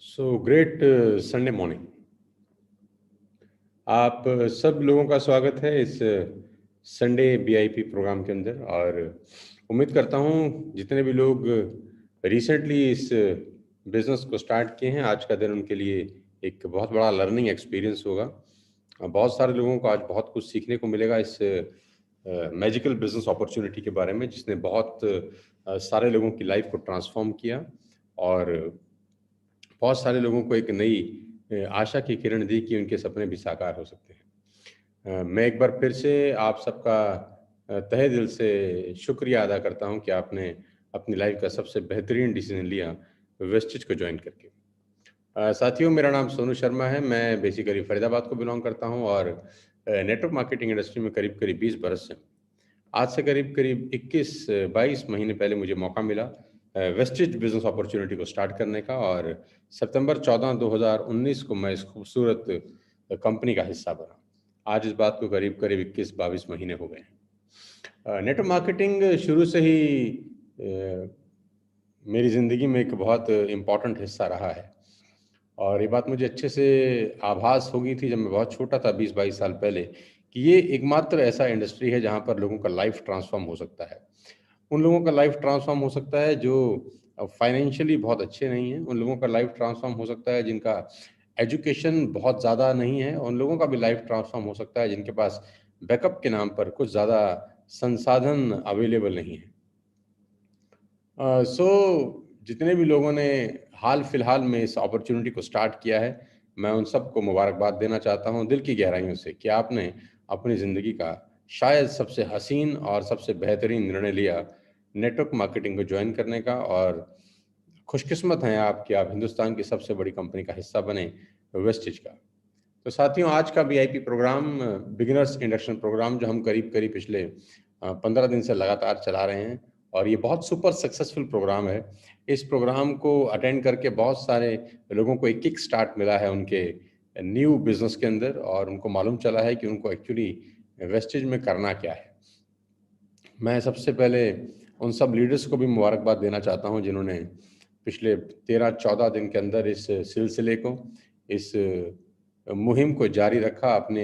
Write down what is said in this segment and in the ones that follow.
So great Sunday morning. आप सब लोगों का स्वागत है इस संडे बीआईपी प्रोग्राम के अंदर। और उम्मीद करता हूँ जितने भी लोग रिसेंटली इस बिजनेस को स्टार्ट किए हैं, आज का दिन उनके लिए एक बहुत बड़ा लर्निंग एक्सपीरियंस होगा। बहुत सारे लोगों को आज बहुत कुछ सीखने को मिलेगा इस मैजिकल बिजनेस अपॉर्चुनिटी के बारे में, जिसने बहुत सारे लोगों की लाइफ को ट्रांसफॉर्म किया और बहुत सारे लोगों को एक नई आशा की किरण दी कि उनके सपने भी साकार हो सकते हैं। मैं एक बार फिर से आप सबका तहे दिल से शुक्रिया अदा करता हूं कि आपने अपनी लाइफ का सबसे बेहतरीन डिसीजन लिया वेस्टिज को ज्वाइन करके। साथियों, मेरा नाम सोनू शर्मा है। मैं बेसिकली फरीदाबाद को बिलोंग करता हूं और नेटवर्क मार्केटिंग इंडस्ट्री में करीब करीब 20 बरस से। आज से करीब करीब 21-22 महीने पहले मुझे मौका मिला वेस्टेज बिजनेस अपॉर्चुनिटी को स्टार्ट करने का, और सितंबर 14 2019 को मैं इस खूबसूरत कंपनी का हिस्सा बना। आज इस बात को करीब करीब 21-22 महीने हो गए हैं। नेटवर्क मार्केटिंग शुरू से ही मेरी ज़िंदगी में एक बहुत इम्पॉर्टेंट हिस्सा रहा है। और ये बात मुझे अच्छे से आभास हो गई थी जब मैं बहुत छोटा था, 20-22 साल पहले, कि ये एकमात्र ऐसा इंडस्ट्री है जहाँ पर लोगों का लाइफ ट्रांसफॉर्म हो सकता है। उन लोगों का लाइफ ट्रांसफॉर्म हो सकता है जो फाइनेंशियली बहुत अच्छे नहीं हैं। उन लोगों का लाइफ ट्रांसफॉर्म हो सकता है जिनका एजुकेशन बहुत ज़्यादा नहीं है। उन लोगों का भी लाइफ ट्रांसफॉर्म हो सकता है जिनके पास बैकअप के नाम पर कुछ ज़्यादा संसाधन अवेलेबल नहीं है। सो जितने भी लोगों ने हाल फिलहाल में इस अपॉर्चुनिटी को स्टार्ट किया है, मैं उन सबको मुबारकबाद देना चाहता हूं दिल की गहराइयों से कि आपने अपनी ज़िंदगी का शायद सबसे हसीन और सबसे बेहतरीन निर्णय लिया नेटवर्क मार्केटिंग को ज्वाइन करने का। और खुशकिस्मत हैं आप कि आप हिंदुस्तान की सबसे बड़ी कंपनी का हिस्सा बने, वेस्टिज का। तो साथियों, आज का VIP programme beginners induction programme जो हम करीब करीब पिछले 15 दिन से लगातार चला रहे हैं, और ये बहुत सुपर सक्सेसफुल प्रोग्राम है। इस प्रोग्राम को अटेंड करके बहुत सारे लोगों को एक किक स्टार्ट मिला है उनके न्यू बिजनेस के अंदर, और उनको मालूम चला है कि उनको एक्चुअली वेस्टेज में करना क्या है। मैं सबसे पहले उन सब लीडर्स को भी मुबारकबाद देना चाहता हूं जिन्होंने पिछले 13-14 दिन के अंदर इस सिलसिले को, इस मुहिम को जारी रखा अपने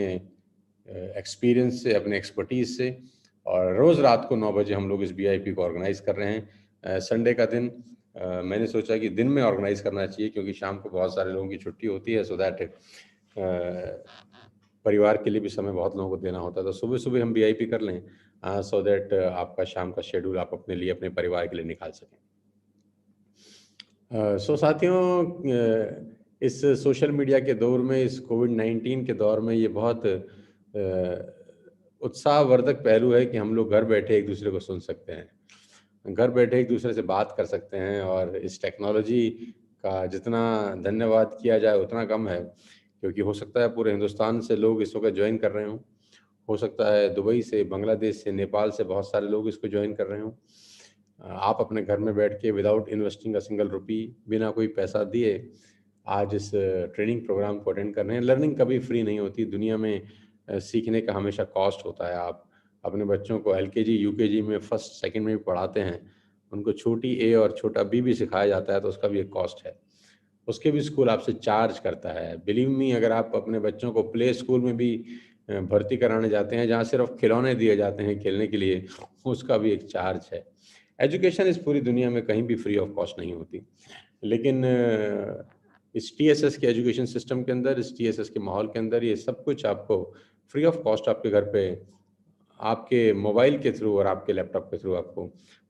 एक्सपीरियंस से, अपने एक्सपर्टीज से। और रोज़ रात को 9 बजे हम लोग इस बीआईपी को ऑर्गेनाइज कर रहे हैं। संडे का दिन मैंने सोचा कि दिन में ऑर्गेनाइज करना चाहिए क्योंकि शाम को बहुत सारे लोगों की छुट्टी होती है, सो दैट परिवार के लिए भी समय बहुत लोगों को देना होता है। तो सुबह सुबह हम बीआईपी कर लें, सो दैट आपका शाम का शेड्यूल आप अपने लिए, अपने परिवार के लिए निकाल सकें। सो साथियों, इस सोशल मीडिया के दौर में, इस कोविड-19 के दौर में, ये बहुत उत्साहवर्धक पहलू है कि हम लोग घर बैठे एक दूसरे को सुन सकते हैं, घर बैठे एक दूसरे से बात कर सकते हैं। और इस टेक्नोलॉजी का जितना धन्यवाद किया जाए उतना कम है, क्योंकि हो सकता है पूरे हिंदुस्तान से लोग इस वक्त ज्वाइन कर रहे हों, हो सकता है दुबई से, बांग्लादेश से, नेपाल से बहुत सारे लोग इसको ज्वाइन कर रहे हों। आप अपने घर में बैठ के without investing a single rupee, बिना कोई पैसा दिए, आज इस ट्रेनिंग प्रोग्राम को अटेंड कर रहे हैं। लर्निंग कभी फ्री नहीं होती दुनिया में, सीखने का हमेशा कॉस्ट होता है। आप अपने बच्चों को एलकेजी यूकेजी में, फर्स्ट सेकंड में भी पढ़ाते हैं, उनको छोटी ए और छोटा बी भी सिखाया जाता है, तो उसका भी एक कॉस्ट है। उसके भी स्कूल आपसे चार्ज करता है। बिलीव मी, अगर आप अपने बच्चों को प्ले स्कूल में भी भर्ती कराने जाते हैं जहाँ सिर्फ खिलौने दिए जाते हैं खेलने के लिए, उसका भी एक चार्ज है। एजुकेशन इस पूरी दुनिया में कहीं भी फ्री ऑफ कॉस्ट नहीं होती, लेकिन इस टीएसएस के एजुकेशन सिस्टम के अंदर, इस टीएसएस के माहौल के अंदर, ये सब कुछ आपको फ्री ऑफ कॉस्ट आपके घर पे, आपके मोबाइल के थ्रू और आपके लैपटॉप के थ्रू आपको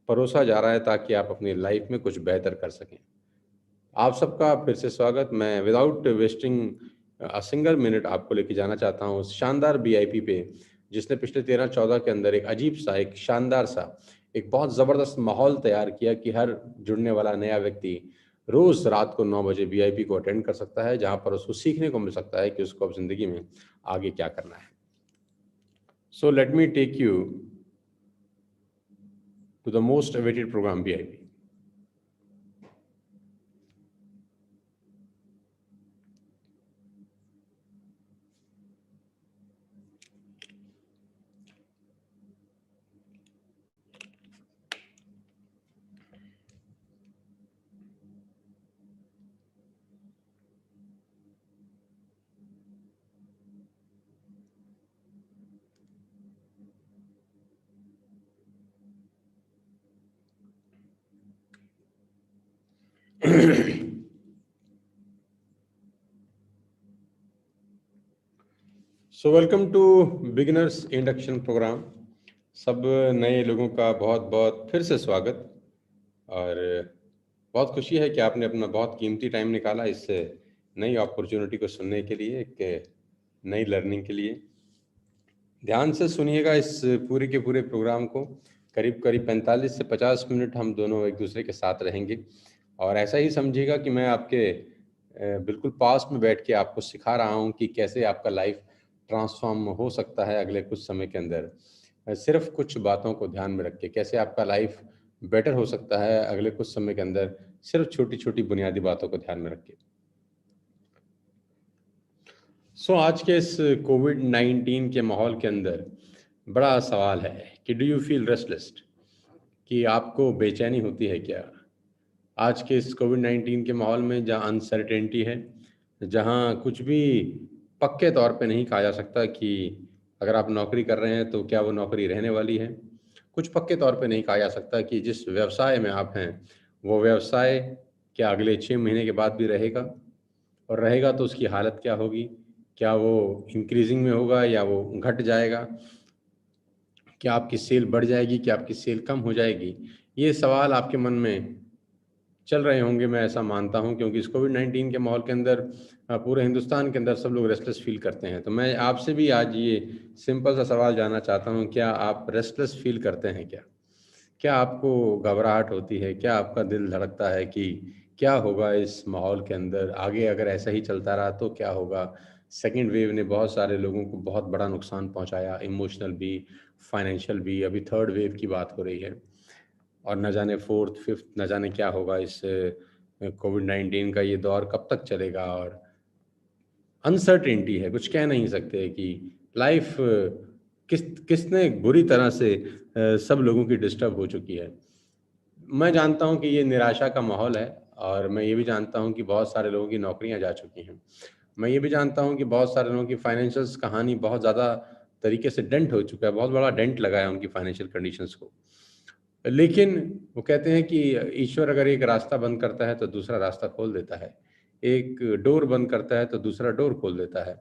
परोसा जा रहा है, ताकि आप अपनी लाइफ में कुछ बेहतर कर सकें। आप सबका फिर से स्वागत। मैं without wasting a single minute आपको लेके जाना चाहता हूँ उस शानदार बीआईपी पे, जिसने पिछले 13-14 के अंदर एक अजीब सा, एक शानदार सा, एक बहुत ज़बरदस्त माहौल तैयार किया कि हर जुड़ने वाला नया व्यक्ति रोज़ रात को 9 बजे बीआईपी को अटेंड कर सकता है, जहाँ पर उसको सीखने को मिल सकता है कि उसको अब ज़िंदगी में आगे क्या करना है। So let me take you to the most awaited programme BIP. So welcome to beginners induction programme. सब नए लोगों का बहुत बहुत फिर से स्वागत। और बहुत खुशी है कि आपने अपना बहुत कीमती टाइम निकाला इस नई अपॉर्चुनिटी को सुनने के लिए, एक नई लर्निंग के लिए। ध्यान से सुनिएगा इस पूरे के पूरे प्रोग्राम को। करीब करीब 45 से 50 मिनट हम दोनों एक दूसरे के साथ रहेंगे। और ऐसा ही समझिएगा कि मैं आपके बिल्कुल पास में बैठ के आपको सिखा रहा हूँ कि कैसे आपका लाइफ ट्रांसफॉर्म हो सकता है अगले कुछ समय के अंदर। सिर्फ कुछ बातों को ध्यान में रख के कैसे आपका लाइफ बेटर हो सकता है अगले कुछ समय के अंदर, सिर्फ छोटी छोटी बुनियादी बातों को ध्यान में रख के। आज के इस कोविड-19 के माहौल के अंदर बड़ा सवाल है कि डू यू फील रेस्टलेस, कि आपको बेचैनी होती है क्या? आज के इस कोविड-19 के माहौल में जहाँ अनसर्टेनिटी है, जहाँ कुछ भी पक्के तौर पे नहीं कहा जा सकता कि अगर आप नौकरी कर रहे हैं तो क्या वो नौकरी रहने वाली है। कुछ पक्के तौर पे नहीं कहा जा सकता कि जिस व्यवसाय में आप हैं, वो व्यवसाय क्या अगले 6 महीने के बाद भी रहेगा, और रहेगा तो उसकी हालत क्या होगी? क्या वो इंक्रीज़िंग में होगा या वो घट जाएगा? क्या आपकी सेल बढ़ जाएगी? क्या आपकी सेल कम हो जाएगी? ये सवाल आपके मन में चल रहे होंगे, मैं ऐसा मानता हूँ, क्योंकि इस कोविड-19 के माहौल के अंदर पूरे हिंदुस्तान के अंदर सब लोग रेस्टलेस फ़ील करते हैं। तो मैं आपसे भी आज ये सिंपल सा सवाल जानना चाहता हूँ, क्या आप रेस्टलेस फ़ील करते हैं क्या? क्या आपको घबराहट होती है? क्या आपका दिल धड़कता है कि क्या होगा इस माहौल के अंदर? आगे अगर ऐसा ही चलता रहा तो क्या होगा? सेकंड वेव ने बहुत सारे लोगों को बहुत बड़ा नुकसान पहुँचाया, इमोशनल भी, फाइनेंशियल भी। अभी थर्ड वेव की बात हो रही है और न जाने फोर्थ, फिफ्थ, न जाने क्या होगा। इस कोविड-19 का ये दौर कब तक चलेगा, और अनसर्टेनिटी है, कुछ कह नहीं सकते कि लाइफ किसने बुरी तरह से सब लोगों की डिस्टर्ब हो चुकी है। मैं जानता हूँ कि ये निराशा का माहौल है, और मैं ये भी जानता हूँ कि बहुत सारे लोगों की नौकरियाँ जा चुकी हैं। मैं ये भी जानता हूँ कि बहुत सारे लोगों की फाइनेंशियल्स कहानी बहुत ज़्यादा तरीके से डेंट हो चुका है, बहुत बड़ा डेंट लगा है उनकी फाइनेंशियल कंडीशंस को। लेकिन वो कहते हैं कि ईश्वर अगर एक रास्ता बंद करता है तो दूसरा रास्ता खोल देता है। एक डोर बंद करता है तो दूसरा डोर खोल देता है।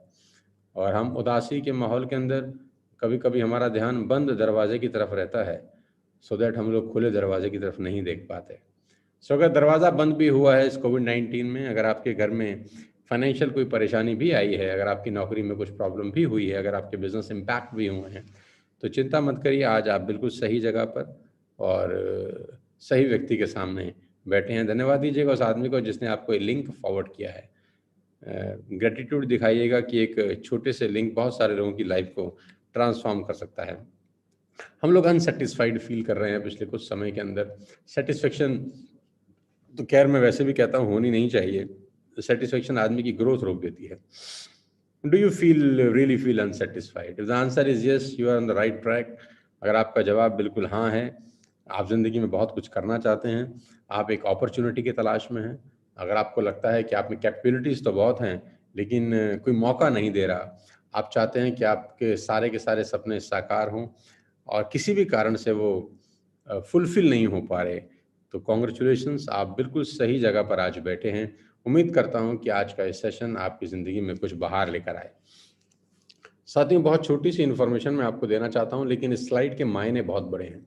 और हम उदासी के माहौल के अंदर कभी-कभी हमारा ध्यान बंद दरवाजे की तरफ रहता है, सो दैट हम लोग खुले दरवाजे की तरफ नहीं देख पाते। अगर दरवाज़ा बंद भी हुआ है इस कोविड-19 में, अगर आपके घर में फाइनेंशियल कोई परेशानी भी आई है, अगर आपकी नौकरी में कुछ प्रॉब्लम भी हुई है, अगर आपके बिज़नेस इम्पैक्ट भी हुए हैं, तो चिंता मत करिए, आज आप बिल्कुल सही जगह पर और सही व्यक्ति के सामने बैठे हैं। धन्यवाद दीजिएगा उस आदमी को जिसने आपको ये लिंक फॉरवर्ड किया है। ग्रैटिट्यूड दिखाइएगा कि एक छोटे से लिंक बहुत सारे लोगों की लाइफ को ट्रांसफ़ॉर्म कर सकता है। हम लोग अनसैटिस्फाइड फ़ील कर रहे हैं पिछले कुछ समय के अंदर। सैटिस्फैक्शन तो खैर मैं वैसे भी कहता हूँ होनी नहीं चाहिए। सैटिस्फैक्शन आदमी की ग्रोथ रोक देती है। Do you really feel unsatisfied? If the answer is yes, you are on the right track. अगर आपका जवाब बिल्कुल हाँ है, आप ज़िंदगी में बहुत कुछ करना चाहते हैं, आप एक अपॉर्चुनिटी की तलाश में हैं। अगर आपको लगता है कि आप में कैपेबिलिटीज़ तो बहुत हैं, लेकिन कोई मौका नहीं दे रहा, आप चाहते हैं कि आपके सारे के सारे सपने साकार हों और किसी भी कारण से वो फुलफ़िल नहीं हो पा रहे, तो कांग्रेचुलेशंस, आप बिल्कुल सही जगह पर आज बैठे हैं। उम्मीद करता हूँ कि आज का ये सेशन आपकी ज़िंदगी में कुछ बहार लेकर आए। साथियों, बहुत छोटी-सी इन्फॉर्मेशन मैं आपको देना चाहता हूँ, लेकिन इस स्लाइड के मायने बहुत बड़े हैं।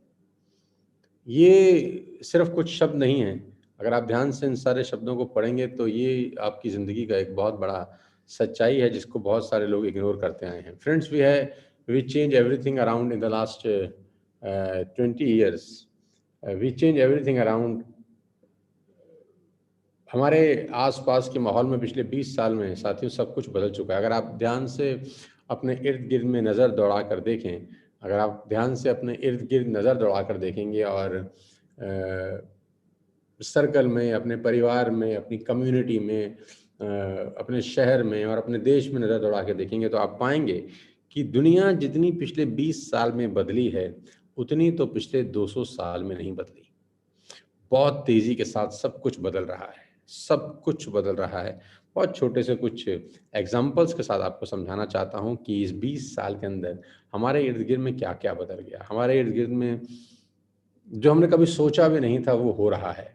ये सिर्फ़ कुछ शब्द नहीं हैं। अगर आप ध्यान से इन सारे शब्दों को पढ़ेंगे तो ये आपकी ज़िंदगी का एक बहुत बड़ा सच्चाई है जिसको बहुत सारे लोग इग्नोर करते आए हैं। Friends, we change everything around in the last 20 years. We change everything around. हमारे आस-पास के माहौल में पिछले 20 साल में साथियों सब कुछ बदल चुका है। अगर आप ध्यान से अपने इर्द-गिर्द में नज़र दौड़ा कर देखें, अगर आप ध्यान से अपने इर्द-गिर्द नज़र दौड़ा कर देखेंगे और सर्कल में, अपने परिवार में, अपनी कम्युनिटी में, अपने शहर में और अपने देश में नज़र दौड़ा के देखेंगे तो आप पाएँगे कि दुनिया जितनी पिछले 20 साल में बदली है, उतनी तो पिछले 200 साल में नहीं बदली। बहुत तेज़ी के साथ सब कुछ बदल रहा है, सब कुछ बदल रहा है। बहुत छोटे से कुछ एग्ज़ाम्पल्स के साथ आपको समझाना चाहता हूँ कि इस 20 साल के अंदर हमारे इर्द-गिर्द में क्या-क्या बदल गया। हमारे इर्द-गिर्द में जो हमने कभी सोचा भी नहीं था वो हो रहा है।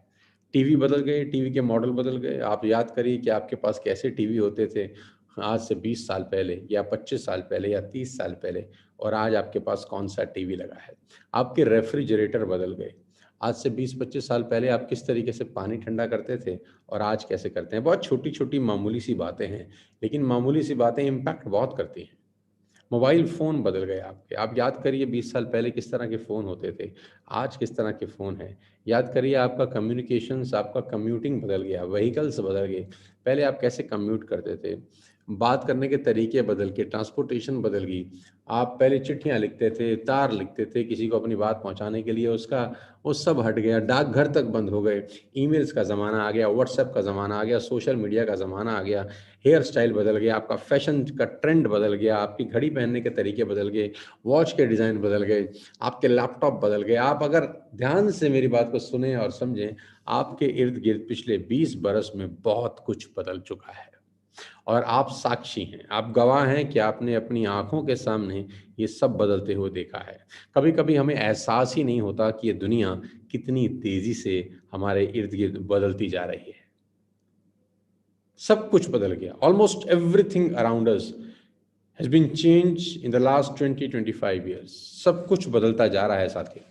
टीवी बदल गए, टीवी के मॉडल बदल गए। आप याद करिए कि आपके पास कैसे टीवी होते थे। आज से 20 साल पहले या 25 साल पहले या 30 साल पहले, और आज आपके पास कौन सा टीवी लगा है। आपके रेफ्रिजरेटर बदल गए। आज से 20-25 साल पहले आप किस तरीके से पानी ठंडा करते थे और आज कैसे करते हैं। बहुत छोटी-छोटी मामूली सी बातें हैं, लेकिन मामूली सी बातें इम्पैक्ट बहुत करती हैं। मोबाइल फ़ोन बदल गए आपके। आप याद करिए 20 साल पहले किस तरह के फ़ोन होते थे, आज किस तरह के फ़ोन हैं। याद करिए आपका कम्युनिकेशंस, आपका कम्यूटिंग बदल गया, व्हीकल्स बदल गए। पहले आप कैसे कम्यूट करते थे, बात करने के तरीके बदल के, ट्रांसपोर्टेशन बदल गई। आप पहले चिट्ठियाँ लिखते थे, तार लिखते थे किसी को अपनी बात पहुँचाने के लिए, उसका वो सब हट गया, डाकघर तक बंद हो गए। ईमेल्स का ज़माना आ गया, व्हाट्सएप का ज़माना आ गया, सोशल मीडिया का ज़माना आ गया। हेयर स्टाइल बदल गया, आपका फैशन का ट्रेंड बदल गया, आपकी घड़ी पहनने के तरीके बदल गए, वॉच के डिज़ाइन बदल गए, आपके लैपटॉप बदल गए। आप अगर ध्यान से मेरी बात को सुनें और समझें, आपके इर्द-गिर्द पिछले 20 बरस में बहुत कुछ बदल चुका है और आप साक्षी हैं, आप गवाह हैं कि आपने अपनी आँखों के सामने ये सब बदलते हुए देखा है। कभी-कभी हमें एहसास ही नहीं होता कि ये दुनिया कितनी तेज़ी से हमारे इर्द-गिर्द बदलती जा रही है। सब कुछ बदल गया। Almost everything around us has been changed in the last 20-25 years. सब कुछ बदलता जा रहा है साथियों।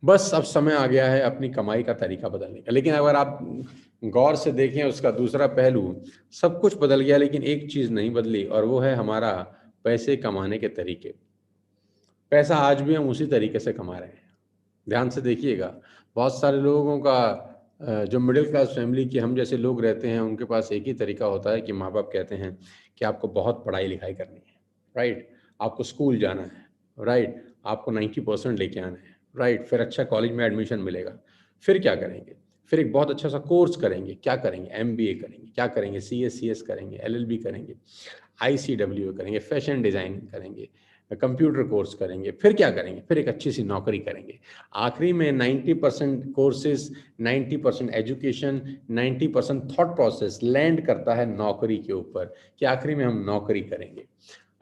बस अब समय आ गया है अपनी कमाई का तरीका बदलने का। लेकिन अगर आप गौर से देखें उसका दूसरा पहलू, सब कुछ बदल गया लेकिन एक चीज़ नहीं बदली और वो है हमारा पैसे कमाने के तरीके। पैसा आज भी हम उसी तरीके से कमा रहे हैं। ध्यान से देखिएगा, बहुत सारे लोगों का जो मिडिल क्लास फैमिली के हम जैसे लोग रहते हैं, उनके पास एक ही तरीका होता है कि माँ-बाप कहते हैं कि आपको बहुत पढ़ाई-लिखाई करनी है, राइट? आपको स्कूल जाना है, राइट? आपको 90% लेके आना है, राइट? फिर अच्छा कॉलेज में एडमिशन मिलेगा। फिर क्या करेंगे? फिर एक बहुत अच्छा सा कोर्स करेंगे, क्या करेंगे? एमबीए करेंगे, क्या करेंगे? सीए, सीएस करेंगे, एलएलबी करेंगे, आईसीडब्ल्यू करेंगे, फैशन डिज़ाइनिंग करेंगे, कंप्यूटर कोर्स करेंगे, फिर क्या करेंगे? फिर एक अच्छी सी नौकरी करेंगे। आखिरी में 90% courses, 90% education, 90% thought process land करता है नौकरी के ऊपर कि आखिरी में हम नौकरी करेंगे।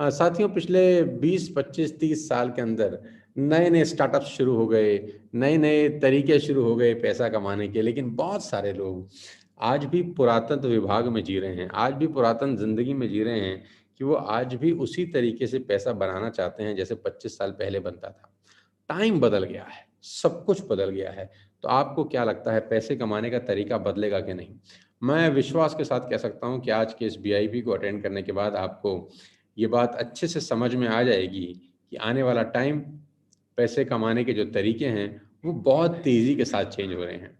साथियों पिछले 20, 25, 30 साल के अंदर नए-नए स्टार्टअप्स शुरू हो गए, नए-नए तरीके शुरू हो गए पैसा कमाने के, लेकिन बहुत सारे लोग आज भी पुरातत्व विभाग में जी रहे हैं, आज भी पुरातन ज़िंदगी में जी रहे हैं कि वो आज भी उसी तरीके से पैसा बनाना चाहते हैं जैसे 25 साल पहले बनता था। टाइम बदल गया है, सब कुछ बदल गया है। तो आपको क्या लगता है पैसे कमाने का तरीका बदलेगा कि नहीं? मैं विश्वास के साथ कह सकता हूँ कि आज के इस वीआईपी को अटेंड करने के बाद आपको ये बात अच्छे से समझ में आ जाएगी कि आने वाला टाइम पैसे कमाने के जो तरीके हैं, वो बहुत तेज़ी के साथ चेंज हो रहे हैं।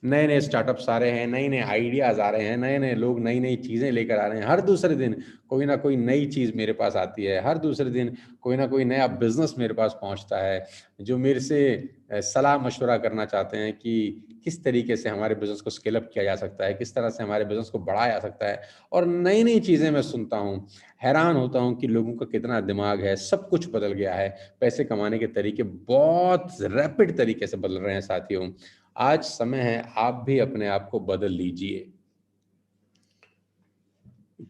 नए-नए स्टार्टअप्स आ रहे हैं, नए-नए आइडियाज़ आ रहे हैं, नए-नए लोग नई-नई चीज़ें लेकर आ रहे हैं। हर दूसरे दिन कोई ना कोई नई चीज़ मेरे पास आती है, हर दूसरे दिन कोई ना कोई नया बिज़नेस मेरे पास पहुँचता है, जो मेरे से सलाह-मशवरा करना चाहते हैं कि किस तरीके से हमारे बिज़नेस को स्केल अप किया जा सकता है, किस तरह से हमारे बिज़नेस को बढ़ाया जा सकता है और नई-नई चीज़ें मैं सुनता हूँ, हैरान होता हूँ कि लोगों का कितना दिमाग है, सब कुछ बदल गया है। पैसे कमाने के तरीके बहुत रैपिड तरीके से बदल रहे हैं साथियों। आज समय है आप भी अपने आप को बदल लीजिए।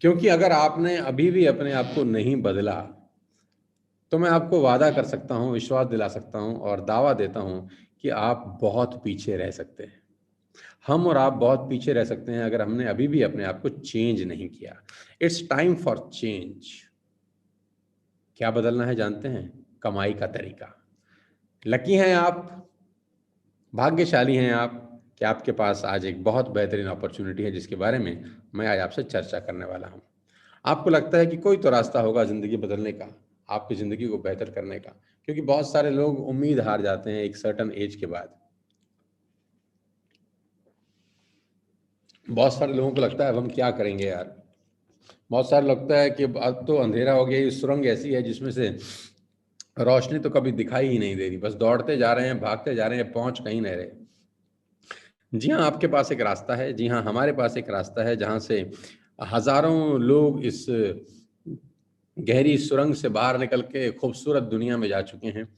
क्योंकि अगर आपने अभी भी अपने आप को नहीं बदला, तो मैं आपको वादा कर सकता हूँ, विश्वास दिला सकता हूँ और दावा देता हूँ कि आप बहुत पीछे रह सकते हैं। हम और आप बहुत पीछे रह सकते हैं अगर हमने अभी भी अपने आप को चेंज नहीं किया। It's time for change. क्या बदलना है जानते हैं? कमाई का तरीका। लकी हैं आप, भाग्यशाली हैं आप कि आपके पास आज एक बहुत बेहतरीन अपॉर्च्युनिटी है जिसके बारे में मैं आज आपसे चर्चा करने वाला हूँ। आपको लगता है कि कोई तो रास्ता होगा ज़िंदगी बदलने का, आपकी ज़िंदगी को बेहतर करने का, क्योंकि बहुत सारे लोग उम्मीद हार जाते हैं एक सर्टेन एज के बाद। बहुत सारे लोगों को लगता है अब हम क्या करेंगे यार? बहुत सारे लगता है कि अब तो अंधेरा हो गया, ये सुरंग ऐसी है जिसमें से रोशनी तो कभी दिखाई ही नहीं दे रही, बस दौड़ते जा रहे हैं, भागते जा रहे हैं, पहुँच कहीं नहीं रहे। जी हाँ, आपके पास एक रास्ता है। जी हाँ, हमारे पास एक रास्ता है जहाँ से हज़ारों लोग इस गहरी सुरंग से बाहर निकल के खूबसूरत दुनिया में जा चुके हैं,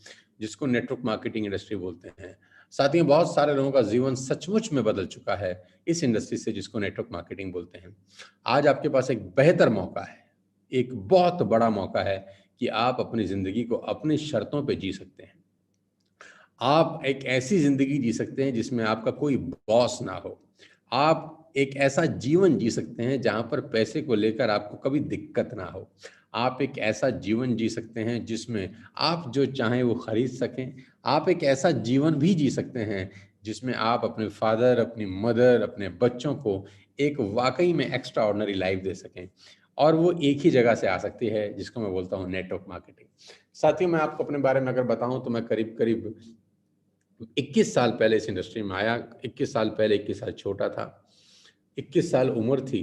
जिसको नेटवर्क मार्केटिंग इंडस्ट्री बोलते हैं। साथियों, बहुत सारे लोगों का जीवन सचमुच में बदल चुका है इस इंडस्ट्री से जिसको नेटवर्क मार्केटिंग बोलते हैं। आज आपके पास एक बेहतर मौका है, एक बहुत बड़ा मौका है कि आप अपनी ज़िंदगी को अपनी शर्तों पे जी सकते हैं। आप एक ऐसी ज़िंदगी जी सकते हैं जिसमें आपका कोई बॉस ना हो। आप एक ऐसा जीवन जी सकते हैं जहाँ पर पैसे को लेकर आपको कभी दिक्कत ना हो। आप एक ऐसा जीवन जी सकते हैं जिसमें आप जो चाहें वो खरीद सकें। आप एक ऐसा जीवन भी जी सकते हैं जिसमें आप अपने फादर, अपनी मदर, अपने बच्चों को एक वाक़ई में एक्स्ट्रा ऑर्डिनरी लाइफ़ दे सकें। और वो एक ही जगह से आ सकती है जिसको मैं बोलता हूँ नेटवर्क मार्केटिंग। साथियों, मैं आपको अपने बारे में अगर बताऊँ तो मैं करीब-करीब 21 साल पहले इस इंडस्ट्री में आया। 21 साल पहले 21 साल छोटा था। 21 साल उम्र थी,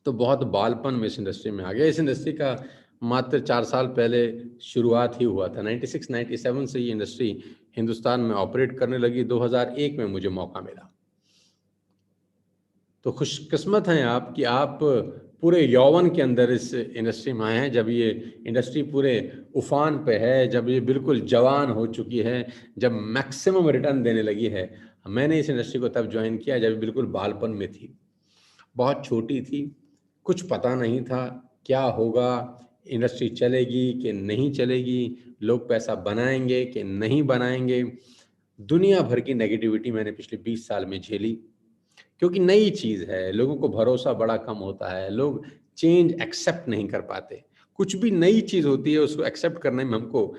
तो बहुत बालपन में इस इंडस्ट्री में आ गया। इस इंडस्ट्री का मात्र 4 साल पहले शुरुआत ही हुआ था। 96-97 से ये इंडस्ट्री हिंदुस्तान में ऑपरेट करने लगी। 2001 में मुझे मौका मिला। तो खुशकिस्मत हैं आप कि आप पूरे यौवन के अंदर इस इंडस्ट्री में आए हैं, जब ये इंडस्ट्री पूरे उफान पे है, जब ये बिल्कुल जवान हो चुकी है, जब मैक्सिमम रिटर्न देने लगी है। मैंने इस इंडस्ट्री को तब जॉइन किया जब बिल्कुल बालपन में थी, बहुत छोटी थी, कुछ पता नहीं था क्या होगा, इंडस्ट्री चलेगी कि नहीं चलेगी, लोग पैसा बनाएंगे कि नहीं बनाएंगे। दुनिया भर की नेगेटिविटी मैंने पिछले 20 साल में झेली, क्योंकि नई चीज़ है, लोगों को भरोसा बड़ा कम होता है, लोग चेंज एक्सेप्ट नहीं कर पाते। कुछ भी नई चीज़ होती है, उसको एक्सेप्ट करने में हमको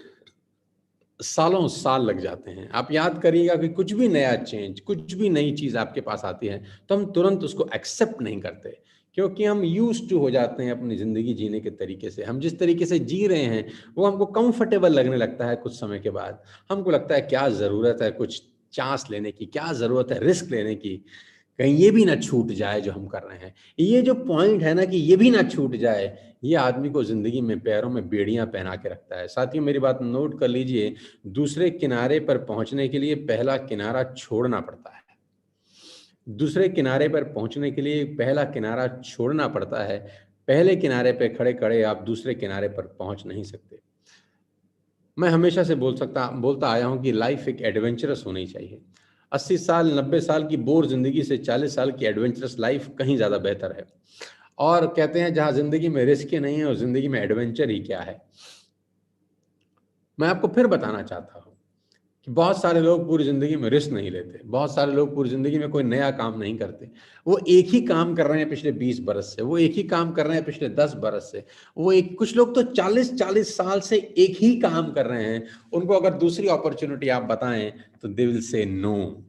सालों साल लग जाते हैं। आप याद करिएगा कि कुछ भी नया चेंज, कुछ भी नई चीज़ आपके पास आती है, तो हम तुरंत उसको एक्सेप्ट नहीं करते, क्योंकि हम यूज्ड टू हो जाते हैं अपनी ज़िंदगी जीने के तरीके से। हम जिस तरीके से जी रहे हैं, वो हमको कंफर्टेबल लगने लगता है कुछ समय के बाद। हमको लगता है क्या ज़रूरत है कुछ चांस लेने की, क्या ज़रूरत है रिस्क लेने की, कहीं ये भी ना छूट जाए जो हम कर रहे हैं। ये जो पॉइंट है ना कि ये भी ना छूट जाए, ये आदमी को ज़िंदगी में पैरों में बेड़ियाँ पहना के रखता है। साथियों, मेरी बात नोट कर लीजिए, दूसरे किनारे पर पहुँचने के लिए पहला किनारा छोड़ना पड़ता है। दूसरे किनारे पर पहुँचने के लिए पहला किनारा छोड़ना पड़ता है। पहले किनारे पे खड़े-खड़े आप दूसरे किनारे पर पहुँच नहीं सकते। मैं हमेशा से बोलता आया हूँ कि लाइफ़ एक एडवेंचरस होनी चाहिए। 80 साल, 90 साल की बोर ज़िंदगी से 40 साल की एडवेंचरस लाइफ़ कहीं ज़्यादा बेहतर है। और कहते हैं जहाँ ज़िंदगी में रिस्क ही नहीं है, उस ज़िंदगी में एडवेंचर ही क्या है। मैं आपको फिर बताना चाहता हूँ कि बहुत सारे लोग पूरी ज़िंदगी में रिस्क नहीं लेते। बहुत सारे लोग पूरी ज़िंदगी में कोई नया काम नहीं करते। वो एक ही काम कर रहे हैं पिछले 20 बरस से, वो एक ही काम कर रहे हैं पिछले 10 बरस से। वो एक कुछ लोग तो 40-40 साल से एक ही काम कर रहे हैं। उनको अगर दूसरी अपॉर्च्युनिटी आप बताएँ, तो दे विल से नो।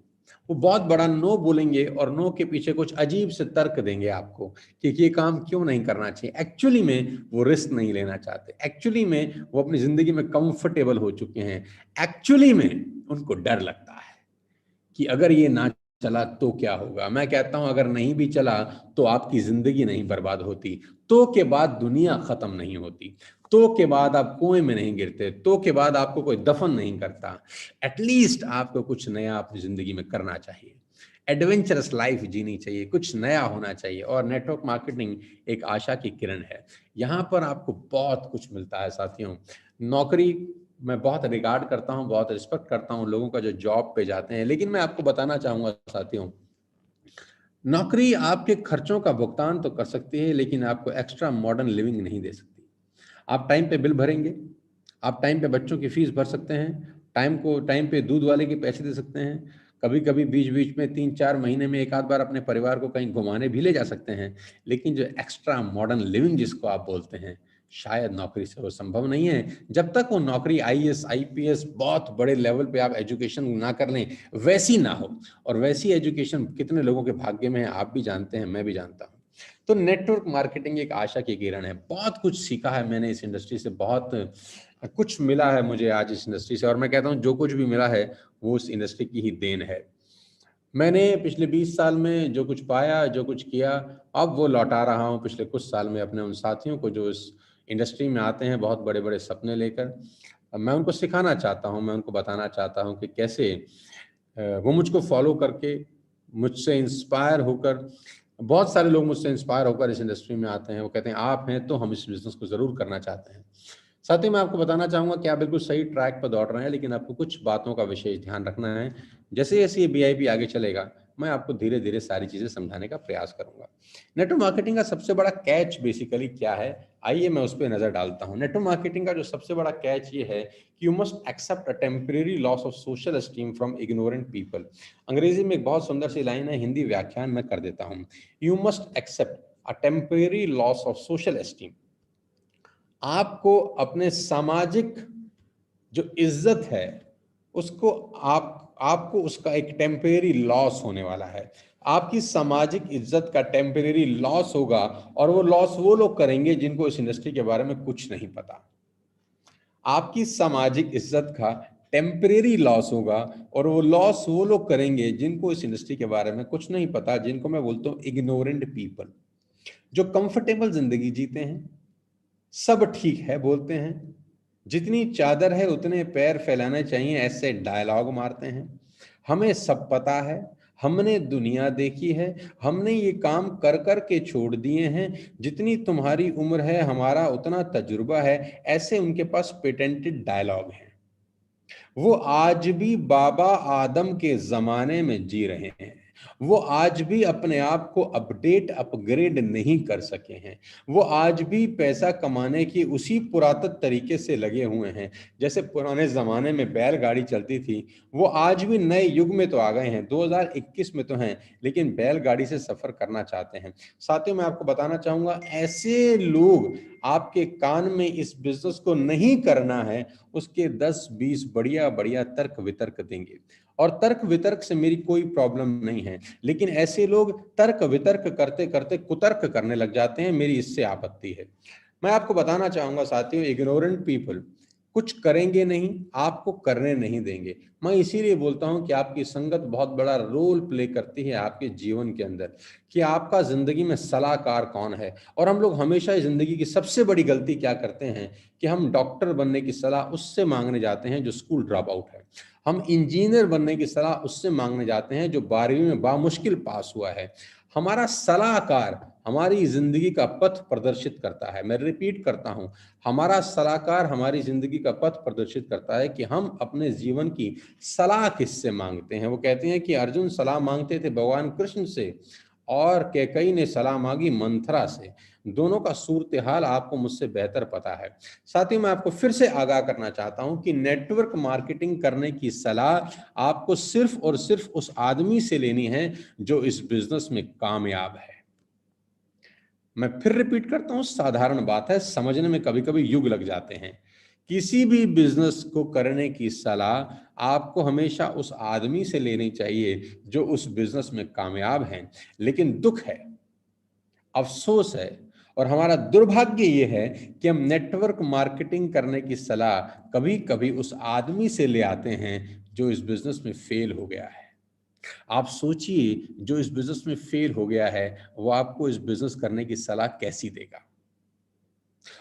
वो बहुत बड़ा नो बोलेंगे और नो के पीछे कुछ अजीब से तर्क देंगे आपको कि ये काम क्यों नहीं करना चाहिए। एक्चुअली में वो रिस्क नहीं लेना चाहते। एक्चुअली में वो अपनी ज़िंदगी में कंफर्टेबल हो चुके हैं। एक्चुअली में उनको डर लगता है कि अगर ये ना चला तो क्या होगा? मैं कहता हूँ अगर नहीं भी चला तो आपकी ज़िंदगी नहीं बर्बाद होती। तो के बाद दुनिया ख़त्म नहीं होती। तो के बाद आप कुएँ में नहीं गिरते। तो के बाद आपको कोई दफ़न नहीं करता। एट लीस्ट आपको कुछ नया अपनी ज़िंदगी में करना चाहिए। एडवेंचरस लाइफ़ जीनी चाहिए, कुछ नया होना चाहिए और नेटवर्क मार्केटिंग एक आशा की किरण है। यहाँ पर आपको बहुत कुछ मिलता है साथियों। नौकरी मैं बहुत रिगार्ड करता हूँ, बहुत रिस्पेक्ट करता हूँ लोगों का जो जॉब पे जाते हैं। लेकिन मैं आपको बताना चाहूँगा साथियों, नौकरी आपके खर्चों का भुगतान तो कर सकती है, लेकिन आपको एक्स्ट्रा मॉडर्न लिविंग नहीं दे सकती। आप टाइम पे बिल भरेंगे, आप टाइम पे बच्चों की फीस भर सकते हैं, टाइम पे दूध वाले के पैसे दे सकते हैं, कभी-कभी बीच-बीच में 3-4 महीने में 1 आध बार अपने परिवार को कहीं घुमाने भी ले जा सकते हैं। लेकिन जो एक्स्ट्रा मॉडर्न लिविंग जिसको आप बोलते हैं, शायद नौकरी से वो संभव नहीं है। जब तक वो नौकरी आईएएस, आईपीएस बहुत बड़े लेवल पे आप एजुकेशन ना कर लें, वैसी ना हो। और वैसी एजुकेशन कितने लोगों के भाग्य में है, आप भी जानते हैं, मैं भी जानता हूँ। तो नेटवर्क मार्केटिंग एक आशा की किरण है। बहुत कुछ सीखा है मैंने इस इंडस्ट्री से, बहुत कुछ मिला है मुझे आज इस इंडस्ट्री से और मैं कहता हूँ जो कुछ भी मिला है, वो उस इंडस्ट्री की ही देन है। मैंने पिछले 20 साल में जो कुछ पाया, जो कुछ किया, अब वो लौटा रहा हूँ पिछले कुछ साल में अपने उन साथियों को जो इस इंडस्ट्री में आते हैं बहुत बड़े-बड़े सपने लेकर। मैं उनको सिखाना चाहता हूँ, मैं उनको बताना चाहता हूँ कि कैसे वो मुझको फ़ॉलो करके, मुझसे इंस्पायर होकर बहुत सारे लोग मुझसे इंस्पायर होकर इस इंडस्ट्री में आते हैं। वो कहते हैं, "आप हैं, तो हम इस बिज़नेस को ज़रूर करना चाहते हैं।" साथ ही मैं आपको बताना चाहूँगा कि आप बिल्कुल सही ट्रैक पर दौड़ रहे हैं, लेकिन आपको कुछ बातों का विशेष ध्यान रखना है। जैसे-जैसे ये वीआईपी आगे चलेगा, मैं आपको धीरे धीरे सारी चीजें समझाने का प्रयास करूंगा। नेटवर्क मार्केटिंग का सबसे बड़ा कैच बेसिकली क्या है, आइए मैं उस पर नजर डालता हूं। नेटवर्क मार्केटिंग का जो सबसे बड़ा कैच ये है कि you must accept a temporary loss of social esteem from ignorant people. अंग्रेजी में एक बहुत सुंदर सी लाइन है, हिंदी व्याख्यान मैं कर देता हूं। You must accept a temporary loss of social esteem. आपको अपने सामाजिक जो इज्जत है उसको आपको उसका एक टेम्परेरी लॉस होने वाला है। आपकी सामाजिक इज्जत का टेम्परेरी लॉस होगा, और वो लॉस वो लोग करेंगे जिनको इस इंडस्ट्री के बारे में कुछ नहीं पता। आपकी सामाजिक इज्जत का टेम्परेरी लॉस होगा, और वो लॉस वो लोग करेंगे जिनको इस इंडस्ट्री के बारे में कुछ नहीं पता, जिनको मैं बोलता हूं इग्नोरेंट पीपल, जो कंफर्टेबल जिंदगी जीते हैं, सब ठीक है बोलते हैं, जितनी चादर है उतने पैर फैलाने चाहिए ऐसे डायलॉग मारते हैं, हमें सब पता है, हमने दुनिया देखी है, हमने ये काम कर कर के छोड़ दिए हैं, जितनी तुम्हारी उम्र है हमारा उतना तजुर्बा है, ऐसे उनके पास पेटेंटेड डायलॉग हैं। वो आज भी बाबा आदम के जमाने में जी रहे हैं। वो आज भी अपने आप को अपडेट अपग्रेड नहीं कर सके हैं। वो आज भी पैसा कमाने की उसी पुरातन तरीके से लगे हुए हैं, जैसे पुराने जमाने में बैलगाड़ी चलती थी। वो आज भी नए युग में तो आ गए हैं, 2021 में तो हैं, लेकिन बैलगाड़ी से सफर करना चाहते हैं। साथियों, मैं आपको बताना चाहूंगा, ऐसे लोग आपके कान में इस बिजनेस को नहीं करना है उसके 10-20 बढ़िया बढ़िया तर्क वितर्क देंगे। और तर्क वितर्क से मेरी कोई प्रॉब्लम नहीं है, लेकिन ऐसे लोग तर्क वितर्क करते करते कुतर्क करने लग जाते हैं, मेरी इससे आपत्ति है। मैं आपको बताना चाहूंगा साथियों, इग्नोरेंट पीपल कुछ करेंगे नहीं, आपको करने नहीं देंगे। मैं इसीलिए बोलता हूं कि आपकी संगत बहुत बड़ा रोल प्ले करती है आपके जीवन के अंदर, कि आपका जिंदगी में सलाहकार कौन है। और हम लोग हमेशा जिंदगी की सबसे बड़ी गलती क्या करते हैं कि हम डॉक्टर बनने की सलाह उससे मांगने जाते हैं जो स्कूल ड्रॉप आउट है, हम इंजीनियर बनने की सलाह उससे मांगने जाते हैं जो 12वीं में बामुश्किल पास हुआ है। हमारा सलाहकार हमारी जिंदगी का पथ प्रदर्शित करता है। मैं रिपीट करता हूं, हमारा सलाहकार हमारी जिंदगी का पथ प्रदर्शित करता है कि हम अपने जीवन की सलाह किससे मांगते हैं। वो कहते हैं कि अर्जुन सलाह मांगते थे भगवान कृष्ण से, और कैकई ने सलाह मांगी मंथरा से। दोनों का सूरत हाल आपको मुझसे बेहतर पता है। साथ ही मैं आपको फिर से आगाह करना चाहता हूं कि नेटवर्क मार्केटिंग करने की सलाह आपको सिर्फ और सिर्फ उस आदमी से लेनी है जो इस बिजनेस में कामयाब है। मैं फिर रिपीट करता हूं, साधारण बात है, समझने में कभी कभी युग लग जाते हैं। किसी भी बिजनेस को करने की सलाह आपको हमेशा उस आदमी से लेनी चाहिए जो उस बिजनेस में कामयाब है। लेकिन दुख है, अफसोस है, और हमारा दुर्भाग्य ये है कि हम नेटवर्क मार्केटिंग करने की सलाह कभी कभी उस आदमी से ले आते हैं जो इस बिजनेस में फेल हो गया है। आप सोचिए, जो इस बिजनेस में फेल हो गया है वो आपको इस बिजनेस करने की सलाह कैसी देगा,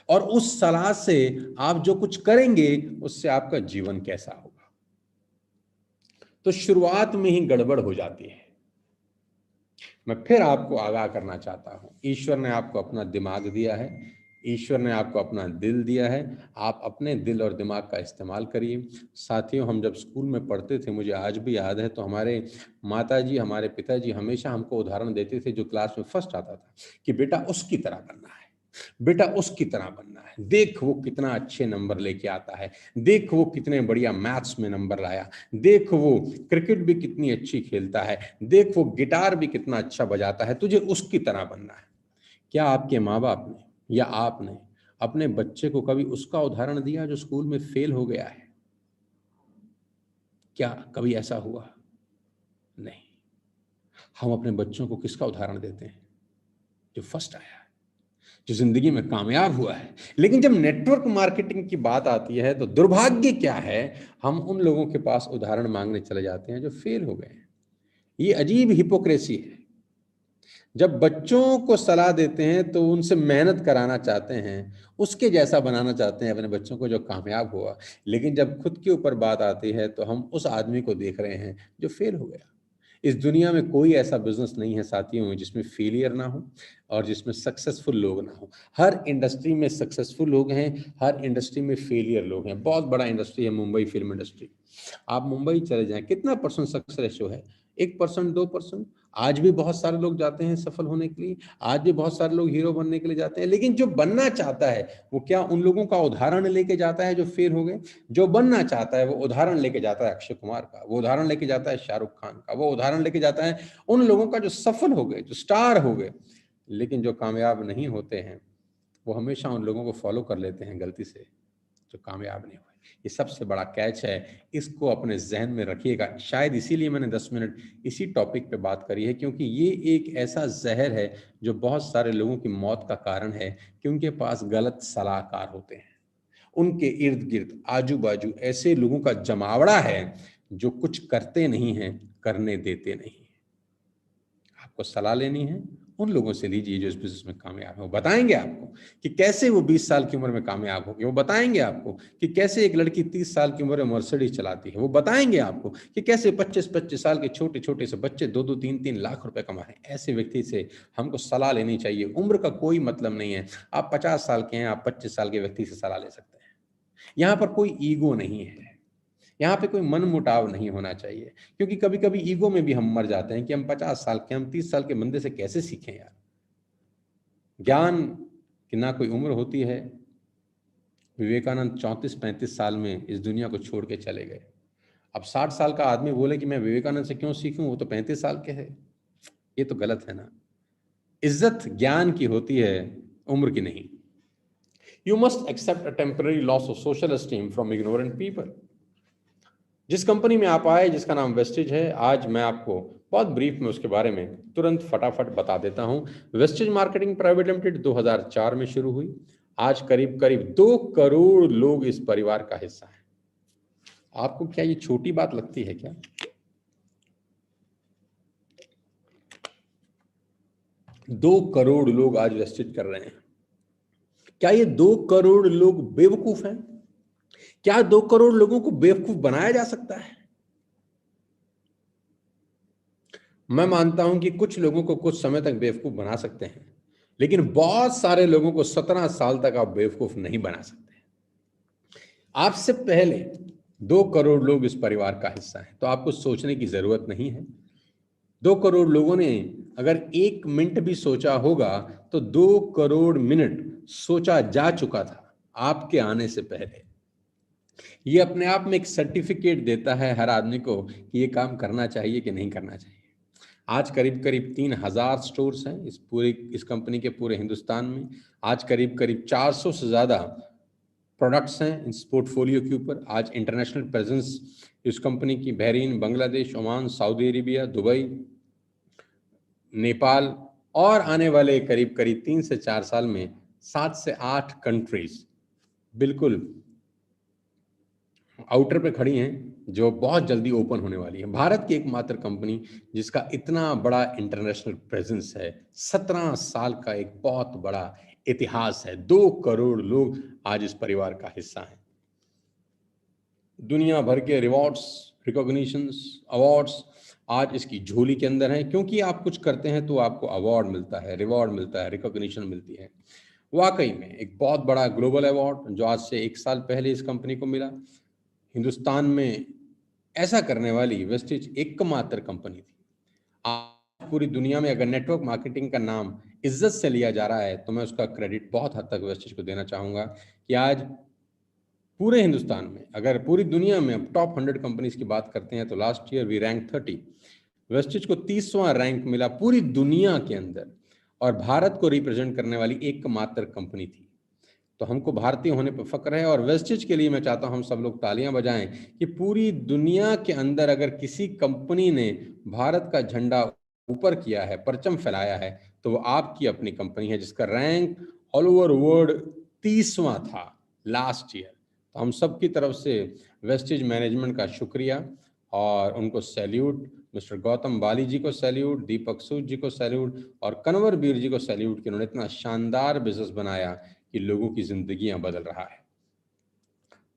और उस सलाह से आप जो कुछ करेंगे उससे आपका जीवन कैसा होगा। तो शुरुआत में ही गड़बड़ हो जाती है। मैं फिर आपको आगाह करना चाहता हूं, ईश्वर ने आपको अपना दिमाग दिया है, ईश्वर ने आपको अपना दिल दिया है, आप अपने दिल और दिमाग का इस्तेमाल करिए। साथियों, हम जब स्कूल में पढ़ते थे, मुझे आज भी याद है, तो हमारे माताजी हमारे पिताजी हमेशा हमको उदाहरण देते थे, जो क्लास में फर्स्ट आता था, कि बेटा उसकी तरह बनना है, बेटा उसकी तरह बनना है, देख वो कितना अच्छे नंबर लेके आता है, देख वो कितने बढ़िया मैथ्स में नंबर लाया, देख वो क्रिकेट भी कितनी अच्छी खेलता है, देख वो गिटार भी कितना अच्छा बजाता है, तुझे उसकी तरह बनना है। क्या आपके माँ बाप ने या आपने अपने बच्चे को कभी उसका उदाहरण दिया जो स्कूल में फेल हो गया है? क्या कभी ऐसा हुआ? नहीं। हम अपने बच्चों को किसका उदाहरण देते हैं? जो फर्स्ट आया, जो जिंदगी में कामयाब हुआ है। लेकिन जब नेटवर्क मार्केटिंग की बात आती है तो दुर्भाग्य क्या है, हम उन लोगों के पास उदाहरण मांगने चले जाते हैं जो फेल हो गए हैं। ये अजीब हिपोक्रेसी है। जब बच्चों को सलाह देते हैं तो उनसे मेहनत कराना चाहते हैं, उसके जैसा बनाना चाहते हैं अपने बच्चों को जो कामयाब हुआ, लेकिन जब खुद के ऊपर बात आती है तो हम उस आदमी को देख रहे हैं जो फेल हो गया। इस दुनिया में कोई ऐसा बिजनेस नहीं है साथियों जिसमें फेलियर ना हो और जिसमें सक्सेसफुल लोग ना हो। हर इंडस्ट्री में सक्सेसफुल लोग हैं, हर इंडस्ट्री में फेलियर लोग हैं। बहुत बड़ा इंडस्ट्री है मुंबई फिल्म इंडस्ट्री। आप मुंबई चले जाएं, कितना % सक्सेस रेशियो है? 1%, 2%। आज भी बहुत सारे लोग जाते हैं सफल होने के लिए, आज भी बहुत सारे लोग हीरो बनने के लिए जाते हैं, लेकिन जो बनना चाहता है वो क्या उन लोगों का उदाहरण लेके जाता है जो फेल हो गए? जो बनना चाहता है वो उदाहरण लेके जाता है अक्षय कुमार का, वो उदाहरण लेके जाता है शाहरुख खान का, वो उदाहरण लेके जाता है उन लोगों का जो सफल हो गए, जो स्टार हो गए। लेकिन जो कामयाब नहीं होते हैं वो हमेशा उन लोगों को फॉलो कर लेते हैं गलती से, जो कामयाब नहीं हुए। ये सबसे बड़ा कैच है, इसको अपने जहन में रखिएगा। शायद इसीलिए मैंने 10 मिनट इसी टॉपिक पे बात करी है, क्योंकि ये एक ऐसा जहर है जो बहुत सारे लोगों की मौत का कारण है कि उनके पास गलत सलाहकार होते हैं। उनके इर्द गिर्द आजू बाजू ऐसे लोगों का जमावड़ा है जो कुछ करते नहीं हैं, करने देते नहीं हैं। आपको सलाह लेनी है, उन लोगों से लीजिए जो इस बिजनेस में कामयाब है। वो बताएंगे आपको कि कैसे वो 20 साल की उम्र में कामयाब होगी। वो बताएंगे आपको कि कैसे एक लड़की 30 साल की उम्र में मर्सिडीज चलाती है। वो बताएंगे आपको कि कैसे 25-25 साल के छोटे छोटे से बच्चे 2-2, 3-3 लाख रुपए कमा रहे हैं। ऐसे व्यक्ति से हमको सलाह लेनी चाहिए। उम्र का कोई मतलब नहीं है। आप 50 साल के हैं, आप 25 साल के व्यक्ति से सलाह ले सकते हैं। यहाँ पर कोई ईगो नहीं है, यहाँ पे कोई मन मुटाव नहीं होना चाहिए, क्योंकि कभी कभी ईगो में भी हम मर जाते हैं कि हम 50 साल के, हम 30 साल के बंदे से कैसे सीखें यार। ज्ञान की ना कोई उम्र होती है। विवेकानंद 34-35 साल में इस दुनिया को छोड़ के चले गए। अब 60 साल का आदमी बोले कि मैं विवेकानंद से क्यों सीखूं, वो तो 35 साल के है। ये तो गलत है ना। इज्जत ज्ञान की होती है, उम्र की नहीं। You must accept a temporary loss of social esteem from ignorant people. जिस कंपनी में आप आए, जिसका नाम वेस्टेज है, आज मैं आपको बहुत ब्रीफ में उसके बारे में तुरंत फटाफट बता देता हूं। वेस्टेज मार्केटिंग प्राइवेट लिमिटेड 2004 में शुरू हुई। आज करीब करीब 2 करोड़ लोग इस परिवार का हिस्सा हैं। आपको क्या ये छोटी बात लगती है क्या? 2 करोड़ लोग आज वेस्टेज कर रहे हैं। क्या ये 2 करोड़ लोग बेवकूफ हैं? क्या 2 करोड़ लोगों को बेवकूफ बनाया जा सकता है? मैं मानता हूं कि कुछ लोगों को कुछ समय तक बेवकूफ बना सकते हैं, लेकिन बहुत सारे लोगों को 17 साल तक आप बेवकूफ नहीं बना सकते। आपसे पहले 2 करोड़ लोग इस परिवार का हिस्सा हैं, तो आपको सोचने की जरूरत नहीं है। 2 करोड़ लोगों ने अगर 1 मिनट भी सोचा होगा तो 2 करोड़ मिनट सोचा जा चुका था आपके आने से पहले। ये अपने आप में एक सर्टिफिकेट देता है हर आदमी को कि ये काम करना चाहिए कि नहीं करना चाहिए। आज करीब करीब 3000 स्टोर्स हैं इस कंपनी के पूरे हिंदुस्तान में। आज करीब करीब 400 से ज़्यादा प्रोडक्ट्स हैं इस पोर्टफोलियो के ऊपर। आज इंटरनेशनल प्रेजेंस इस कंपनी की Bahrain, Bangladesh, Oman, Saudi Arabia, Dubai, Nepal और आने वाले करीब करीब 3 से 4 साल में 7 से 8 कंट्रीज बिल्कुल आउटर पे खड़ी हैं जो बहुत जल्दी ओपन होने वाली है। भारत की एकमात्र कंपनी जिसका इतना बड़ा इंटरनेशनल प्रेजेंस है, 17 साल का एक बहुत बड़ा इतिहास है। 2 करोड़ लोग आज इस परिवार का हिस्सा हैं। दुनिया भर के रिवॉर्ड्स, रिकॉग्निशंस, अवार्ड्स आज इसकी झोली के अंदर हैं, क्योंकि आप कुछ करते हैं तो आपको अवार्ड मिलता है, रिवॉर्ड मिलता है, रिकॉग्निशन मिलती है। वाकई में एक बहुत बड़ा ग्लोबल अवार्ड जो आज से 1 साल पहले इस कंपनी को मिला। हिंदुस्तान में ऐसा करने वाली वेस्टेज एकमात्र कंपनी थी। आज पूरी दुनिया में अगर नेटवर्क मार्केटिंग का नाम इज्जत से लिया जा रहा है तो मैं उसका क्रेडिट बहुत हद तक वेस्टेज को देना चाहूंगा कि आज पूरे हिंदुस्तान में, अगर पूरी दुनिया में अब टॉप 100 कंपनीज की बात करते हैं तो last year we rank 30। Vestige को 30वां रैंक मिला पूरी दुनिया के अंदर, और भारत को रिप्रेजेंट करने वाली एकमात्र कंपनी थी। तो हमको भारतीय होने पर फक्र है, और वेस्टेज के लिए मैं चाहता हूं हम सब लोग तालियां बजाएं कि पूरी दुनिया के अंदर अगर किसी कंपनी ने भारत का झंडा ऊपर किया है, परचम फैलाया है, तो वो आपकी अपनी कंपनी है, जिसका रैंक ऑल ओवर वर्ल्ड 30वां था लास्ट ईयर। तो हम सब की तरफ से वेस्टेज मैनेजमेंट का शुक्रिया और उनको सैल्यूट। मिस्टर गौतम बाली जी को सैल्यूट, दीपक सूद जी को सैल्यूट और कन्वर वीर जी को सैल्यूट कि उन्होंने इतना शानदार बिजनेस बनाया कि लोगों की जिंदगियां बदल रहा है।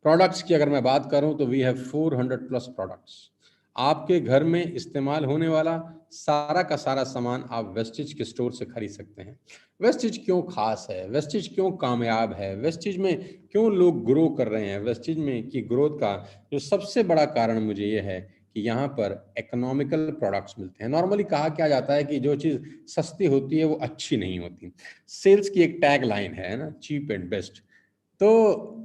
प्रोडक्ट्स की अगर मैं बात करूं तो वी हैव 400 प्लस प्रोडक्ट्स। आपके घर में इस्तेमाल होने वाला सारा का सारा सामान आप वेस्टेज के स्टोर से खरीद सकते हैं। वेस्टेज क्यों खास है, वेस्टेज क्यों कामयाब है, वेस्टेज में क्यों लोग ग्रो कर रहे हैं, वेस्टेज में की ग्रोथ का जो सबसे बड़ा कारण मुझे ये है कि यहाँ पर इकोनॉमिकल प्रोडक्ट्स मिलते हैं। नॉर्मली कहा क्या जाता है कि जो चीज़ सस्ती होती है वो अच्छी नहीं होती। सेल्स की एक टैग लाइन है ना, चीप एंड बेस्ट। तो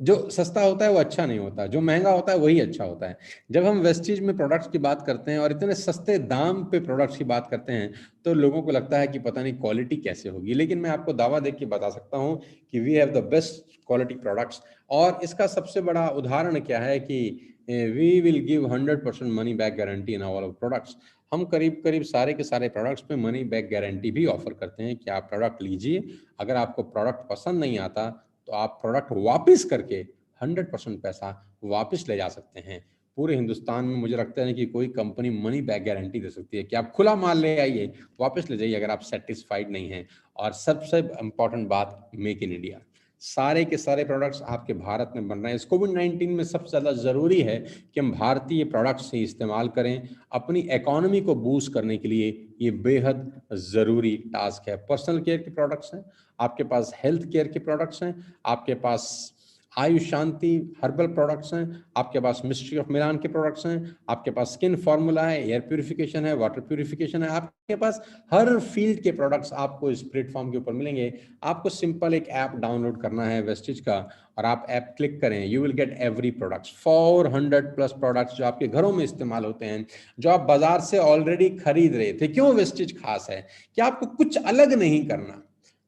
जो सस्ता होता है वो अच्छा नहीं होता, जो महंगा होता है वही अच्छा होता है। जब हम वेस्टीज में प्रोडक्ट्स की बात करते हैं और इतने सस्ते दाम पे प्रोडक्ट्स की बात करते हैं तो लोगों को लगता है कि पता नहीं क्वालिटी कैसे होगी, लेकिन मैं आपको दावा देके बता सकता हूँ कि we have the best quality products. और इसका सबसे बड़ा उदाहरण क्या है कि we will give 100% money back guarantee in all of products. हम करीब करीब सारे के सारे प्रोडक्ट्स पे मनी बैक गारंटी भी ऑफर करते हैं कि आप प्रोडक्ट लीजिए, अगर आपको प्रोडक्ट पसंद नहीं आता तो आप प्रोडक्ट वापस करके 100% पैसा वापस ले जा सकते हैं। पूरे हिंदुस्तान में मुझे लगता है कि कोई कंपनी मनी बैक गारंटी दे सकती है कि आप खुला माल ले आइए, वापस ले जाइए अगर आप सेटिस्फाइड नहीं हैं। और सबसे इम्पॉर्टेंट बात, मेक इन इंडिया। सारे के सारे प्रोडक्ट्स आपके भारत में बन रहे हैं। इस कोविड-19 में सबसे ज़्यादा ज़रूरी है कि हम भारतीय प्रोडक्ट्स ही इस्तेमाल करें। अपनी इकोनॉमी को बूस्ट करने के लिए ये बेहद ज़रूरी टास्क है। पर्सनल केयर के प्रोडक्ट्स हैं, आपके पास हेल्थ केयर के प्रोडक्ट्स हैं, आपके पास आयुष शांति हर्बल प्रोडक्ट्स हैं, आपके पास मिस्ट्री ऑफ मिलान के प्रोडक्ट्स हैं, आपके पास स्किन फार्मूला है, एयर प्यूरिफिकेशन है, वाटर प्यूरिफिकेशन है। आपके पास हर फील्ड के प्रोडक्ट्स आपको इस प्लेटफॉर्म के ऊपर मिलेंगे। आपको सिंपल एक ऐप डाउनलोड करना है वेस्टिज का, और आप ऐप क्लिक करें, you will get every products, 400+ products जो आपके घरों में इस्तेमाल होते हैं, जो आप बाजार से ऑलरेडी खरीद रहे थे। क्यों वेस्टिज खास है कि आपको कुछ अलग नहीं करना।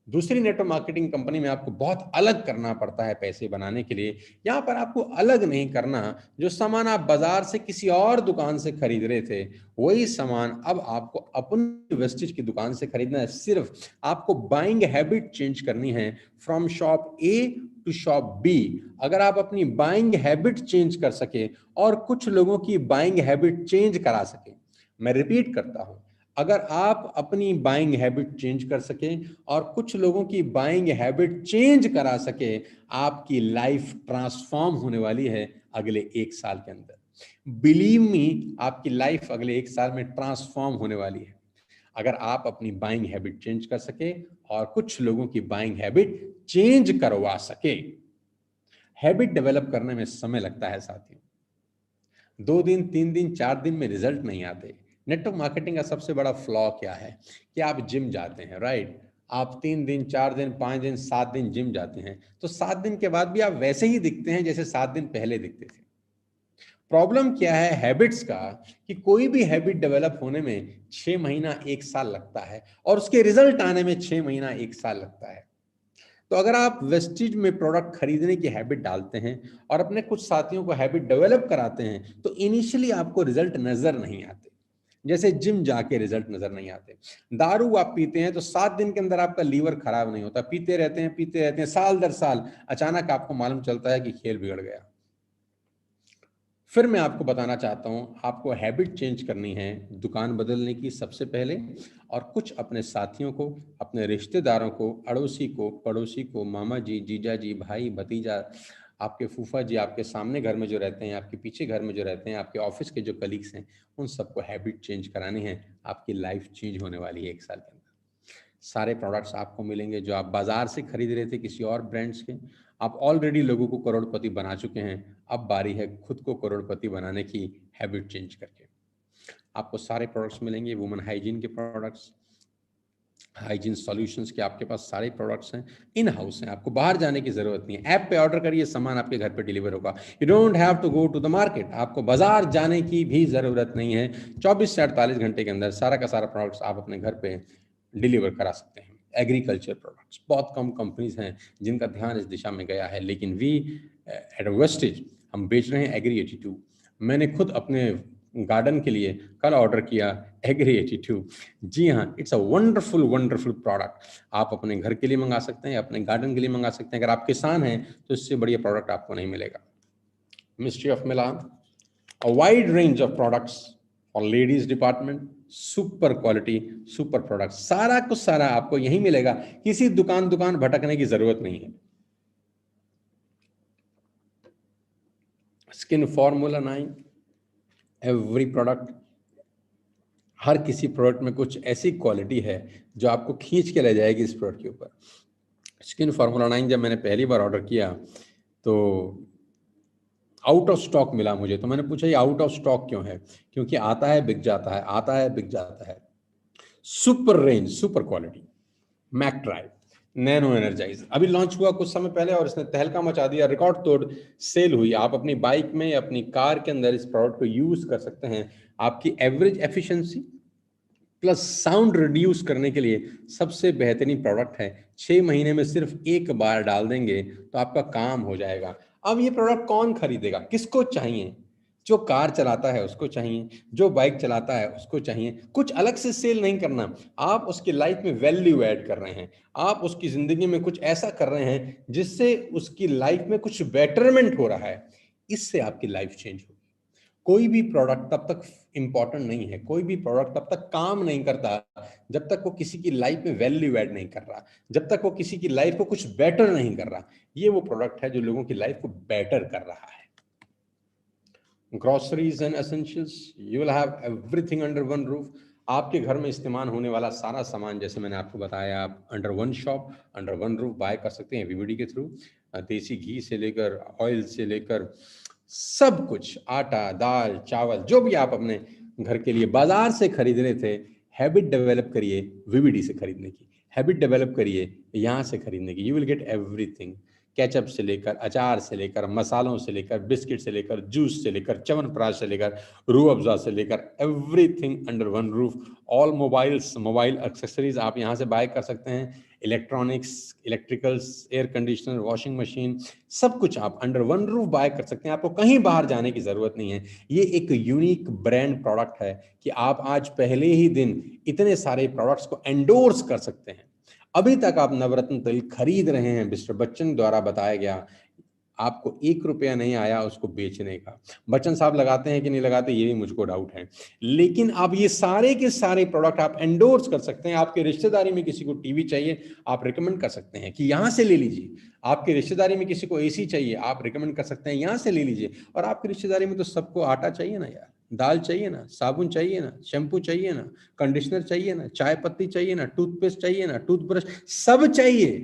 दूसरी नेटवर्क मार्केटिंग कंपनी में आपको बहुत अलग करना पड़ता है पैसे बनाने के लिए, यहाँ पर आपको अलग नहीं करना। जो सामान आप बाजार से किसी और दुकान से खरीद रहे थे, वही सामान अब आपको अपनी वेस्टिज की दुकान से खरीदना है। सिर्फ आपको बाइंग हैबिट चेंज करनी है, from shop A to shop B. अगर आप अपनी बाइंग हैबिट चेंज कर सके और कुछ लोगों की बाइंग हैबिट चेंज करा सके, मैं रिपीट करता हूं, अगर आप अपनी बाइंग हैबिट चेंज कर सकें और कुछ लोगों की बाइंग हैबिट चेंज करा सके, आपकी लाइफ ट्रांसफॉर्म होने वाली है अगले 1 साल के अंदर। बिलीव मी, आपकी लाइफ अगले 1 साल में ट्रांसफॉर्म होने वाली है अगर आप अपनी बाइंग हैबिट चेंज कर सके और कुछ लोगों की बाइंग हैबिट चेंज करवा सके। हैबिट डेवलप करने में समय लगता है साथियों, 2 दिन 3 दिन 4 दिन में रिजल्ट नहीं आते। नेटवर्क मार्केटिंग का सबसे बड़ा फ्लॉ क्या है कि आप जिम जाते हैं, राइट? आप 3 दिन 4 दिन 5 दिन 7 दिन जिम जाते हैं, तो 7 दिन के बाद भी आप वैसे ही दिखते हैं जैसे 7 दिन पहले दिखते थे। प्रॉब्लम क्या है हैबिट्स का कि कोई भी हैबिट डेवलप होने में 6 महीना 1 साल लगता है और उसके रिजल्ट आने में 6 महीना 1 साल लगता है। तो अगर आप वेस्टिज में प्रोडक्ट खरीदने की हैबिट डालते हैं और अपने कुछ साथियों को हैबिट डेवलप कराते हैं, तो इनिशियली आपको रिजल्ट नजर नहीं आते, जैसे जिम जाके रिजल्ट नजर नहीं आते। दारू आप पीते हैं तो 7 दिन के अंदर आपका लीवर खराब नहीं होता, पीते रहते हैं साल दर साल, अचानक आपको मालूम चलता है कि खेल बिगड़ गया। फिर मैं आपको बताना चाहता हूं, आपको हैबिट चेंज करनी है दुकान बदलने की सबसे पहले, और कुछ अपने साथियों को, अपने रिश्तेदारों को, अड़ोसी को, पड़ोसी को, मामा जी, जीजा जी, भाई, भतीजा, आपके फूफा जी, आपके सामने घर में जो रहते हैं, आपके पीछे घर में जो रहते हैं, आपके ऑफिस के जो कलीग्स हैं, उन सबको हैबिट चेंज करानी है। आपकी लाइफ चेंज होने वाली है 1 साल के अंदर। सारे प्रोडक्ट्स आपको मिलेंगे जो आप बाजार से खरीद रहे थे किसी और ब्रांड्स के। आप ऑलरेडी लोगों को करोड़पति बना चुके हैं, अब बारी है खुद को करोड़पति बनाने की, हैबिट चेंज करके। आपको सारे प्रोडक्ट्स मिलेंगे, वुमेन हाइजीन के प्रोडक्ट्स, हाइजीन सॉल्यूशंस के आपके पास सारे प्रोडक्ट्स हैं, इन हाउस हैं, आपको बाहर जाने की जरूरत नहीं है। ऐप पे ऑर्डर करिए, सामान आपके घर पे डिलीवर होगा। You don't have to go to the market, आपको बाजार जाने की भी जरूरत नहीं है। 24 से 48 घंटे के अंदर सारा का सारा प्रोडक्ट्स आप अपने घर पे डिलीवर करा सकते हैं। एग्रीकल्चर प्रोडक्ट्स, बहुत कम कंपनीज हैं जिनका ध्यान इस दिशा में गया है, लेकिन वी एट वेस्टेज हम बेच रहे हैं एग्री 82। मैंने खुद अपने गार्डन के लिए कल ऑर्डर किया एग्री 82। जी हाँ, it's a wonderful wonderful product. आप अपने घर के लिए मंगा सकते हैं, अपने गार्डन के लिए मंगा सकते हैं। अगर आप किसान हैं तो इससे बढ़िया प्रोडक्ट आपको नहीं मिलेगा। Mystery of Milan, a wide range of products for ladies department, super quality, super product, सारा कुछ सारा आपको यहीं मिलेगा, किसी दुकान दुकान भटकने की जरूरत नहीं है। स्किन फॉर्मूला 9, एवरी प्रोडक्ट, हर किसी प्रोडक्ट में कुछ ऐसी क्वालिटी है जो आपको खींच के ले जाएगी इस प्रोडक्ट के ऊपर। स्किन फार्मूला 9 जब मैंने पहली बार ऑर्डर किया तो आउट ऑफ स्टॉक मिला मुझे, तो मैंने पूछा ये आउट ऑफ स्टॉक क्यों है? क्योंकि आता है बिक जाता है, आता है बिक जाता है। Super range, super quality, mac drive, nano energize अभी लॉन्च हुआ कुछ समय पहले और इसने तहलका मचा दिया, रिकॉर्ड तोड़ सेल हुई। आप अपनी बाइक में, अपनी कार के अंदर इस प्रोडक्ट को यूज कर सकते हैं। आपकी average efficiency plus sound reduce करने के लिए सबसे बेहतरीन प्रोडक्ट है। 6 महीने में सिर्फ एक बार डाल देंगे तो आपका काम हो जाएगा। अब ये प्रोडक्ट कौन खरीदेगा, किसको चाहिए? जो कार चलाता है उसको चाहिए, जो बाइक चलाता है उसको चाहिए। कुछ अलग से सेल नहीं करना, आप उसकी लाइफ में वैल्यू ऐड कर रहे हैं, आप उसकी जिंदगी में कुछ ऐसा कर रहे हैं जिससे उसकी लाइफ में कुछ बेटरमेंट हो रहा है। इससे आपकी लाइफ चेंज होगी। कोई भी प्रोडक्ट तब तक इंपॉर्टेंट नहीं है, कोई भी प्रोडक्ट तब तक काम नहीं करता जब तक वो किसी की लाइफ में वैल्यू ऐड नहीं कर रहा, जब तक वो किसी की लाइफ को कुछ बेटर नहीं कर रहा। ये वो प्रोडक्ट है जो लोगों की लाइफ को बेटर कर रहा है। Groceries and essentials, you will have everything under one roof. आपके घर में इस्तेमाल होने वाला सारा सामान, जैसे मैंने आपको बताया, आप under one shop, under one roof buy कर सकते हैं वीवीडी के थ्रू। देसी घी से लेकर, ऑयल से लेकर, सब कुछ, आटा, दाल, चावल, जो भी आप अपने घर के लिए बाजार से खरीद रहे थे, हैबिट डेवलप करिए वीवीडी से खरीदने की, हैबिट डेवलप करिए यहाँ से खरीदने की। You will get everything, ketchup से लेकर, अचार से लेकर, मसालों से लेकर, बिस्किट से लेकर, जूस से लेकर, च्यवनप्राश से लेकर, रूह अफ़ज़ा से लेकर, everything under one roof. All mobiles, mobile accessories आप यहाँ से बाय कर सकते हैं। Electronics, electricals, air conditioner, washing machine, सब कुछ आप अंडर वन रूफ बाय कर सकते हैं। आपको कहीं बाहर जाने की जरूरत नहीं है। ये एक यूनिक ब्रांड प्रोडक्ट है कि आप आज पहले ही दिन इतने सारे प्रोडक्ट्स को एंडोर्स कर सकते हैं। अभी तक आप नवरत्न तेल खरीद रहे हैं, मिस्टर बच्चन द्वारा बताया गया, आपको 1 रुपया नहीं आया उसको बेचने का। बच्चन साहब लगाते हैं कि नहीं लगाते, ये भी मुझको डाउट है। लेकिन आप ये सारे के सारे प्रोडक्ट आप एंडोर्स कर सकते हैं। आपके रिश्तेदारी में किसी को टीवी चाहिए, आप रिकमेंड कर सकते हैं कि यहां से ले लीजिए। आपकी रिश्तेदारी में किसी को एसी चाहिए, आप रिकमेंड कर सकते हैं यहां से ले लीजिए। और आपकी रिश्तेदारी में तो सबको आटा चाहिए ना यार, दाल चाहिए ना, साबुन चाहिए ना, शैम्पू चाहिए ना, कंडीशनर चाहिए ना, चाय पत्ती चाहिए ना, टूथपेस्ट चाहिए ना, टूथब्रश, सब चाहिए।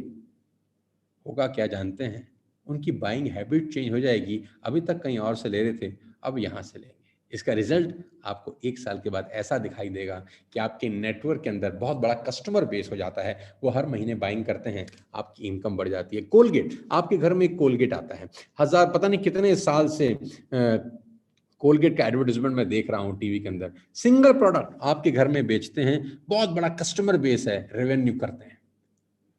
होगा क्या जानते हैं? उनकी बाइंग हैबिट चेंज हो जाएगी। अभी तक कहीं और से ले रहे थे, अब यहाँ से लेंगे। इसका रिजल्ट आपको 1 साल के बाद ऐसा दिखाई देगा कि आपके नेटवर्क के अंदर बहुत बड़ा कस्टमर बेस हो जाता है। वो हर महीने बाइंग करते हैं, आपकी इनकम बढ़ जाती है। कोलगेट, आपके घर में एक कोलगेट आता है, हजार पता नहीं कितने साल से कोलगेट का एडवर्टाइजमेंट मैं देख रहा हूँ टीवी के अंदर। सिंगल प्रोडक्ट आपके घर में बेचते हैं, बहुत बड़ा कस्टमर बेस है, रेवेन्यू करते हैं।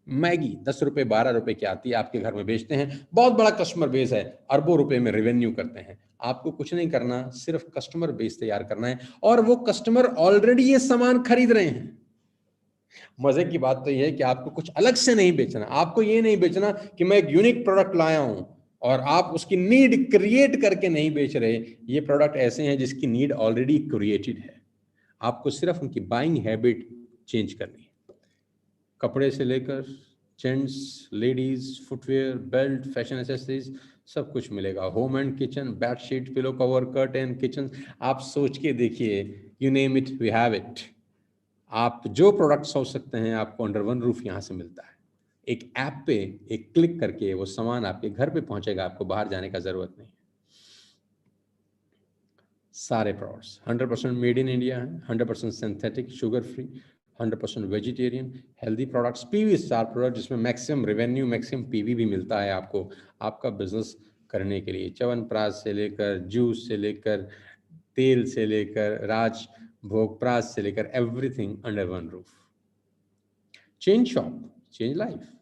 मैगी 10 रुपए 12 रुपए की आती है, आपके घर में बेचते हैं, बहुत बड़ा कस्टमर बेस है, अरबों रुपए में रेवेन्यू करते हैं। आपको कुछ नहीं करना, सिर्फ कस्टमर बेस तैयार करना है, और वो कस्टमर ऑलरेडी ये सामान खरीद रहे हैं। मजे की बात तो ये है कि आपको कुछ अलग से नहीं बेचना। आपको ये नहीं बेचना कि मैं एक यूनिक प्रोडक्ट लाया हूं और आप उसकी नीड क्रिएट करके नहीं बेच रहे। ये प्रोडक्ट ऐसे हैं जिसकी नीड ऑलरेडी क्रिएटेड है, आपको सिर्फ उनकी बाइंग हैबिट चेंज करनी है। कपड़े से लेकर gents, ladies, footwear, belt, fashion accessories, सब कुछ मिलेगा। Home and kitchen, bedsheet, pillow cover, curtain, kitchen, आप सोच के देखिए, you name it we have it. आप जो प्रोडक्ट सोच सकते हैं आपको अंडर वन रूफ यहाँ से मिलता है। एक ऐप पे एक क्लिक करके वो सामान आपके घर पे पहुंचेगा, आपको बाहर जाने का जरूरत नहीं है। सारे प्रोडक्ट्स 100% मेड इन इंडिया हैं, 100% synthetic, sugar free, 100% vegetarian, healthy products, PV star product, जिसमें मैक्सिमम रेवेन्यू, मैक्सिमम पीवी भी मिलता है आपको आपका बिजनेस करने के लिए। च्यवनप्राश से लेकर, जूस से लेकर, तेल से लेकर, राज भोगप्राश से लेकर, everything under one roof. Change shop, change life.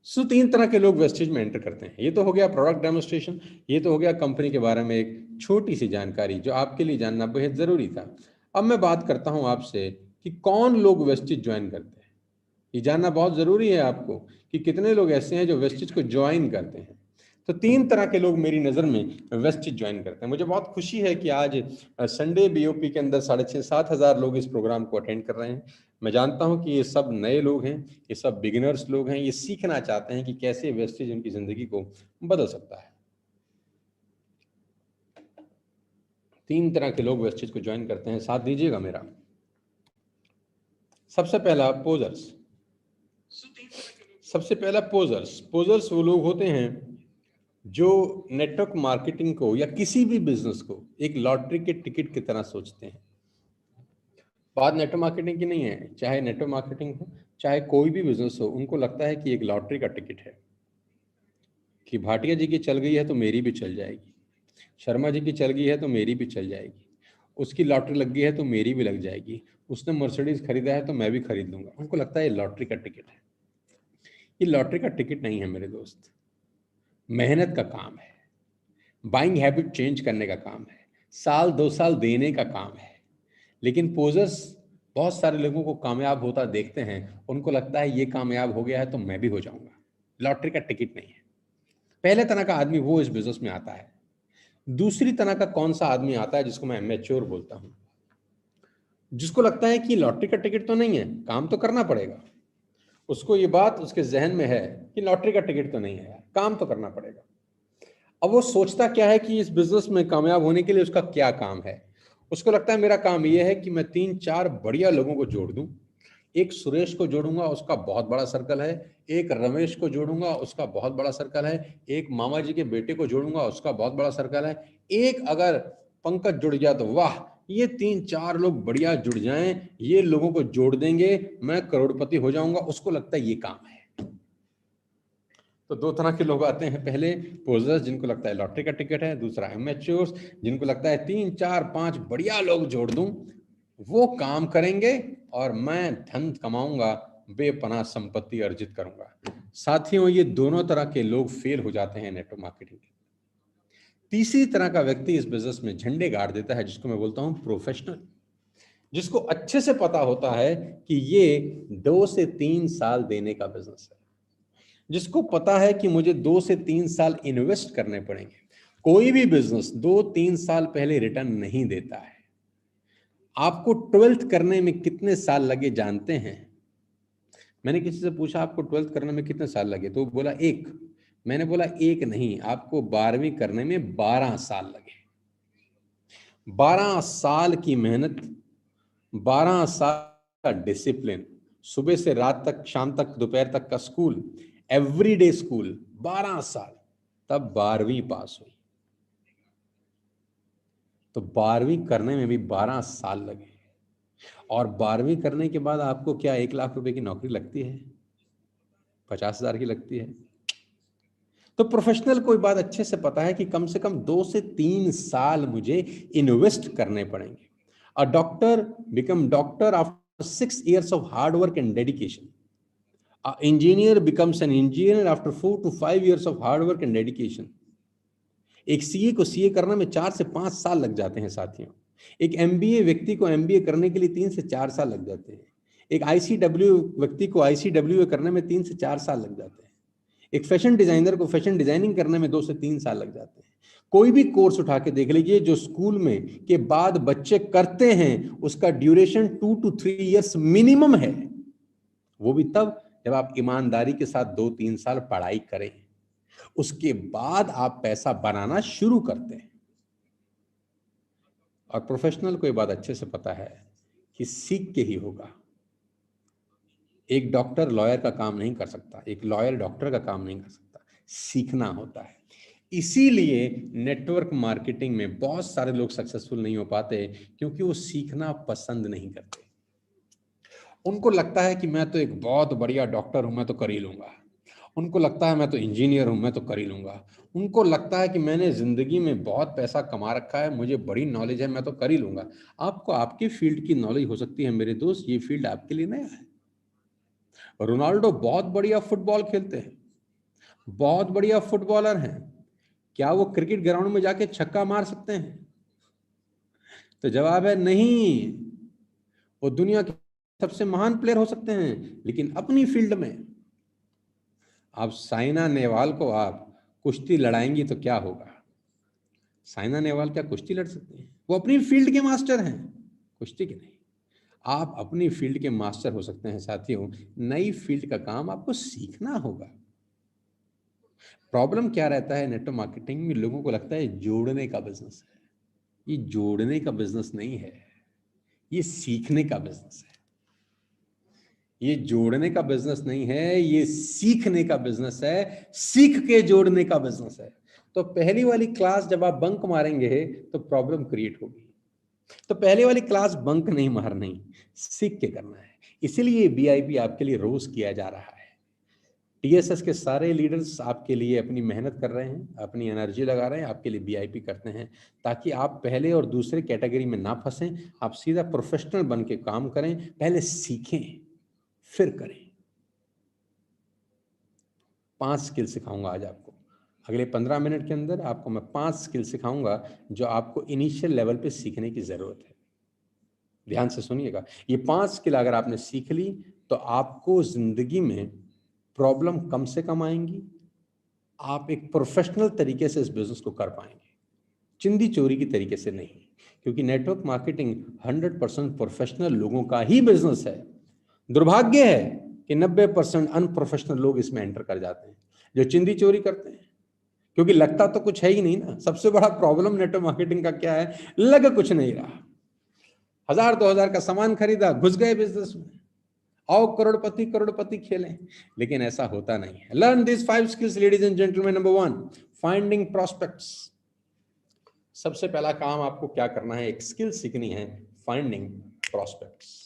So 3 तरह के लोग वेस्टेज में एंटर करते हैं। ये तो हो गया प्रोडक्ट डेमोन्स्ट्रेशन, ये तो हो गया कंपनी के बारे में एक छोटी सी जानकारी जो आपके लिए जानना बेहद जरूरी था। अब मैं बात करता हूं आपसे कि कौन लोग वेस्टेज ज्वाइन करते हैं। ये जानना बहुत जरूरी है आपको कि कितने लोग ऐसे हैं जो वेस्टेज को ज्वाइन करते हैं। तो 3 तरह के लोग मेरी नज़र में वेस्टेज ज्वाइन करते हैं। मुझे बहुत खुशी है कि आज संडे बीओपी के अंदर 6,500-7 हज़ार लोग इस प्रोग्राम को अटेंड कर रहे हैं। मैं जानता हूं कि ये सब नए लोग हैं, ये सब बिगिनर्स लोग हैं, ये सीखना चाहते हैं कि कैसे वेस्टेज उनकी जिंदगी को बदल सकता है। 3 तरह के लोग वेस्टेज को ज्वाइन करते हैं, साथ दीजिएगा मेरा। सबसे पहला पोजर्स। सबसे पहला पोजर्स। पोजर्स वो लोग होते हैं जो नेटवर्क मार्केटिंग को या किसी भी बिजनेस को एक लॉटरी के टिकट की तरह सोचते हैं। बात नेटवर्क मार्केटिंग की नहीं है, चाहे नेटवर्क मार्केटिंग हो चाहे कोई भी बिजनेस हो, उनको लगता है कि एक लॉटरी का टिकट है कि भाटिया जी की चल गई है तो मेरी भी चल जाएगी, शर्मा जी की चल गई है तो मेरी भी चल जाएगी, उसकी लॉटरी लग गई है तो मेरी भी लग जाएगी, उसने मर्सिडीज खरीदा है तो मैं भी खरीद लूंगा। उनको लगता है ये लॉटरी का टिकट है। ये लॉटरी का टिकट नहीं है मेरे दोस्त, मेहनत का काम है, बाइंग हैबिट चेंज करने का काम है, साल 2 साल देने का काम है। लेकिन पोजर्स बहुत सारे लोगों को कामयाब होता देखते हैं, उनको लगता है ये कामयाब हो गया है तो मैं भी हो जाऊंगा। लॉटरी का टिकट नहीं है। पहले तरह का आदमी वो इस बिजनेस में आता है। दूसरी तरह का कौन सा आदमी आता है जिसको मैं मैच्योर बोलता हूं, जिसको लगता है कि लॉटरी का टिकट तो नहीं है, काम तो करना पड़ेगा। उसको ये बात उसके जहन में है कि लॉटरी का टिकट तो नहीं है यार, काम तो करना पड़ेगा। अब वो सोचता क्या है कि इस बिजनेस में कामयाब होने के लिए उसका क्या काम है। उसको लगता है मेरा काम ये है कि मैं 3-4 बढ़िया लोगों को जोड़ दूं। एक सुरेश को जोड़ूंगा, उसका बहुत बड़ा सर्कल है। एक रमेश को जोड़ूंगा, उसका बहुत बड़ा सर्कल है। एक मामा जी के बेटे को जोड़ूंगा, उसका बहुत बड़ा सर्कल है। एक अगर पंकज जुड़ गया तो वाह, ये 3-4 लोग बढ़िया जुड़ जाएं, ये लोगों को जोड़ देंगे, मैं करोड़पति हो जाऊंगा। उसको लगता है ये काम है। तो 2 तरह के लोग आते हैं, पहले पोजर्स जिनको लगता है लॉटरी का टिकट है, दूसरा एमेच्योर्स जिनको लगता है 3-4-5 बढ़िया लोग जोड़ दूं, वो काम करेंगे और मैं धन कमाऊंगा, बेपनाह संपत्ति अर्जित करूंगा। साथियों, ये दोनों तरह के लोग फेल हो जाते हैं नेटवर्क मार्केटिंग। तीसरी तरह का व्यक्ति इस बिजनेस में झंडे गाड़ देता है, जिसको मैं बोलता हूं प्रोफेशनल, जिसको अच्छे से पता होता है कि ये 2 से 3 साल देने का बिजनेस है, जिसको पता है कि मुझे 2 से 3 साल इन्वेस्ट करने पड़ेंगे। कोई भी बिजनेस 2-3 साल पहले रिटर्न नहीं देता है। आपको 12th करने में कितने साल लगे जानते हैं? मैंने किसी से पूछा आपको 12th करने में कितने साल लगे, तो बोला 1। मैंने बोला 1 नहीं, आपको 12वीं करने में 12 साल लगे। 12 साल की मेहनत, 12 साल का डिसिप्लिन, सुबह से रात तक, शाम तक, दोपहर तक का स्कूल, एवरीडे स्कूल, 12 साल, तब 12वीं पास हुई। तो 12वीं करने में भी 12 साल लगे। और 12वीं करने के बाद आपको क्या 1 लाख रुपए की नौकरी लगती है? 50,000 की लगती है? तो प्रोफेशनल को बात अच्छे से पता है कि कम से कम 2 से 3 साल मुझे इन्वेस्ट करने पड़ेंगे। A doctor become doctor after 6 years of hard work and dedication. A engineer becomes an engineer after 4 to 5 years of hard work and dedication. एक सीए को सीए करने में 4 से 5 साल लग जाते हैं साथियों। एक एमबीए व्यक्ति को एमबीए करने के लिए 3 से 4 साल लग जाते हैं। एक आईसीडब्ल्यू व्यक्ति को आईसीडब्ल्यू करने में 3 से 4 साल लग जाते हैं। एक फैशन डिजाइनर को फैशन डिजाइनिंग करने में 2 से 3 साल लग जाते हैं। कोई भी कोर्स उठा के देख लीजिए जो स्कूल में के बाद बच्चे करते हैं, उसका ड्यूरेशन 2 to 3 years मिनिमम है। वो भी तब जब आप ईमानदारी के साथ 2-3 साल पढ़ाई करें, उसके बाद आप पैसा बनाना शुरू करते हैं। और प्रोफेशनल को ये बात अच्छे से पता है कि सीख के ही होगा। एक डॉक्टर लॉयर का काम नहीं कर सकता, एक लॉयर डॉक्टर का काम नहीं कर सकता, सीखना होता है। इसीलिए नेटवर्क मार्केटिंग में बहुत सारे लोग सक्सेसफुल नहीं हो पाते, क्योंकि वो सीखना पसंद नहीं करते। उनको लगता है कि मैं तो एक बहुत बढ़िया डॉक्टर हूं, मैं तो कर ही लूंगा। उनको लगता है मैं तो इंजीनियर हूं, मैं तो कर ही लूंगा। उनको लगता है कि मैंने जिंदगी में बहुत पैसा कमा रखा है, मुझे बड़ी नॉलेज है, मैं तो कर ही लूंगा। आपको आपके फील्ड की नॉलेज हो सकती है मेरे दोस्त, ये फील्ड आपके लिए नया है। रोनाल्डो बहुत बढ़िया फुटबॉल खेलते हैं, बहुत बढ़िया फुटबॉलर हैं। क्या वो क्रिकेट ग्राउंड में जाके छक्का मार सकते हैं? तो जवाब है नहीं। वो दुनिया के सबसे महान प्लेयर हो सकते हैं, लेकिन अपनी फील्ड में। आप साइना नेहवाल को आप कुश्ती लड़ाएंगी तो क्या होगा? साइना नेहवाल क्या कुश्ती लड़ सकते हैं? वो अपनी फील्ड के मास्टर हैं, कुश्ती के नहीं। आप अपनी फील्ड के मास्टर हो सकते हैं साथियों, नई फील्ड का काम आपको सीखना होगा। प्रॉब्लम क्या रहता है नेटवर्क मार्केटिंग में, लोगों को लगता है जोड़ने का बिजनेस है। ये जोड़ने का बिजनेस नहीं है, ये सीखने का बिजनेस है। ये जोड़ने का बिजनेस नहीं है, ये सीखने का बिजनेस है, सीख के जोड़ने का बिजनेस है। तो पहली वाली क्लास जब आप बंक मारेंगे तो प्रॉब्लम क्रिएट होगी। तो पहले वाली क्लास बंक नहीं मारनी, सीख के करना है। इसीलिए बीआईपी आपके लिए रोज किया जा रहा है। टीएसएस के सारे लीडर्स आपके लिए अपनी मेहनत कर रहे हैं, अपनी एनर्जी लगा रहे हैं, आपके लिए बीआईपी करते हैं, ताकि आप पहले और दूसरे कैटेगरी में ना फंसें, आप सीधा प्रोफेशनल बन के काम करें। पहले सीखें फिर करें। 5 स्किल सिखाऊंगा आज आपको। अगले 15 मिनट के अंदर आपको मैं 5 स्किल सिखाऊंगा जो आपको इनिशियल लेवल पे सीखने की जरूरत है। ध्यान से सुनिएगा। ये 5 स्किल अगर आपने सीख ली तो आपको जिंदगी में प्रॉब्लम कम से कम आएंगी। आप एक प्रोफेशनल तरीके से इस बिजनेस को कर पाएंगे, चिंदी चोरी की तरीके से नहीं, क्योंकि नेटवर्क मार्केटिंग 100% प्रोफेशनल लोगों का ही बिजनेस है। दुर्भाग्य है कि 90% अनप्रोफेशनल लोग इसमें एंटर कर जाते हैं, जो चिंदी चोरी करते हैं, क्योंकि लगता तो कुछ है ही नहीं ना। सबसे बड़ा प्रॉब्लम नेटवर्क मार्केटिंग का क्या है? लग कुछ नहीं रहा। 1000-2000 का सामान खरीदा, घुस गए बिजनेस में, आओ करोड़पति करोड़पति खेलें, लेकिन ऐसा होता नहीं है। Learn this 5 skills ladies and gentleman. Number 1, finding prospects. सबसे पहला काम आपको क्या करना है? एक स्किल सीखनी है, फाइंडिंग प्रोस्पेक्ट्स।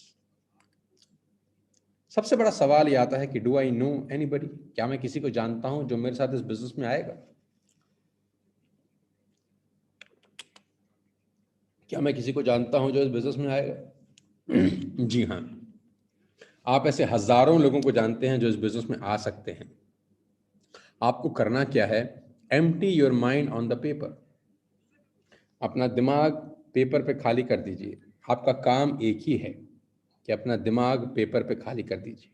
सबसे बड़ा सवाल ये आता है कि डू आई नो एनीबडी? क्या मैं किसी को जानता हूं जो मेरे साथ इस बिजनेस में आएगा? क्या मैं किसी को जानता हूं जो इस बिजनेस में आएगा? जी हाँ, आप ऐसे हजारों लोगों को जानते हैं जो इस बिजनेस में आ सकते हैं। आपको करना क्या है? Empty your mind on the paper. अपना दिमाग पेपर पे खाली कर दीजिए। आपका काम एक ही है कि अपना दिमाग पेपर पे खाली कर दीजिए।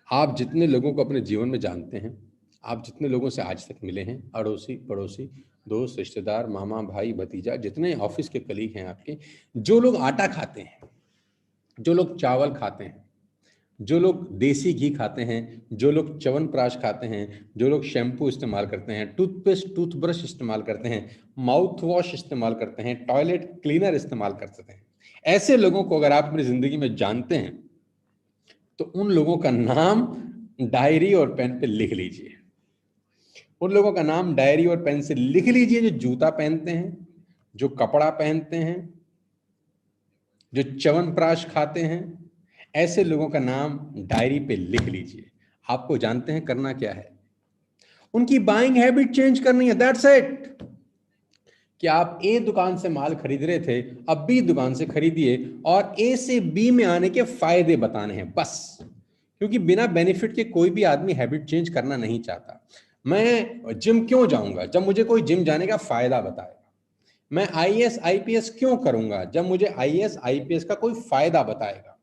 आप जितने लोगों को अपने जीवन में जानते हैं, आप जितने लोगों से आज तक मिले हैं, अड़ोसी पड़ोसी, दोस्त, रिश्तेदार, मामा, भाई, भतीजा, जितने ऑफिस के कलीग हैं आपके, जो लोग आटा खाते हैं, जो लोग चावल खाते हैं, जो लोग देसी घी खाते हैं, जो लोग च्यवनप्राश खाते हैं, जो लोग शैम्पू इस्तेमाल करते हैं, टूथपेस्ट टूथब्रश इस्तेमाल करते हैं, माउथ वॉश इस्तेमाल करते हैं, टॉयलेट क्लीनर इस्तेमाल करते हैं, ऐसे लोगों को अगर आप अपनी जिंदगी में जानते हैं तो उन लोगों का नाम डायरी और पेन पे लिख लीजिए। उन लोगों का नाम डायरी और पेन से लिख लीजिए जो जूता पहनते हैं, जो कपड़ा पहनते हैं, जो च्यवनप्राश खाते हैं। ऐसे लोगों का नाम डायरी पे लिख लीजिए। आपको जानते हैं करना क्या है? उनकी बाइंग हैबिट चेंज करनी है, दैट्स इट। कि आप ए दुकान से माल खरीद रहे थे, अब बी दुकान से खरीदिए और ए से बी में आने के फायदे बताने हैं बस। क्योंकि बिना बेनिफिट के कोई भी आदमी हैबिट चेंज करना नहीं चाहता। मैं जिम क्यों जाऊंगा? जब मुझे कोई जिम जाने का फायदा बताएगा। मैं आईएएस आईपीएस क्यों करूंगा? जब मुझे आईएएस आईपीएस का कोई फायदा बताएगा।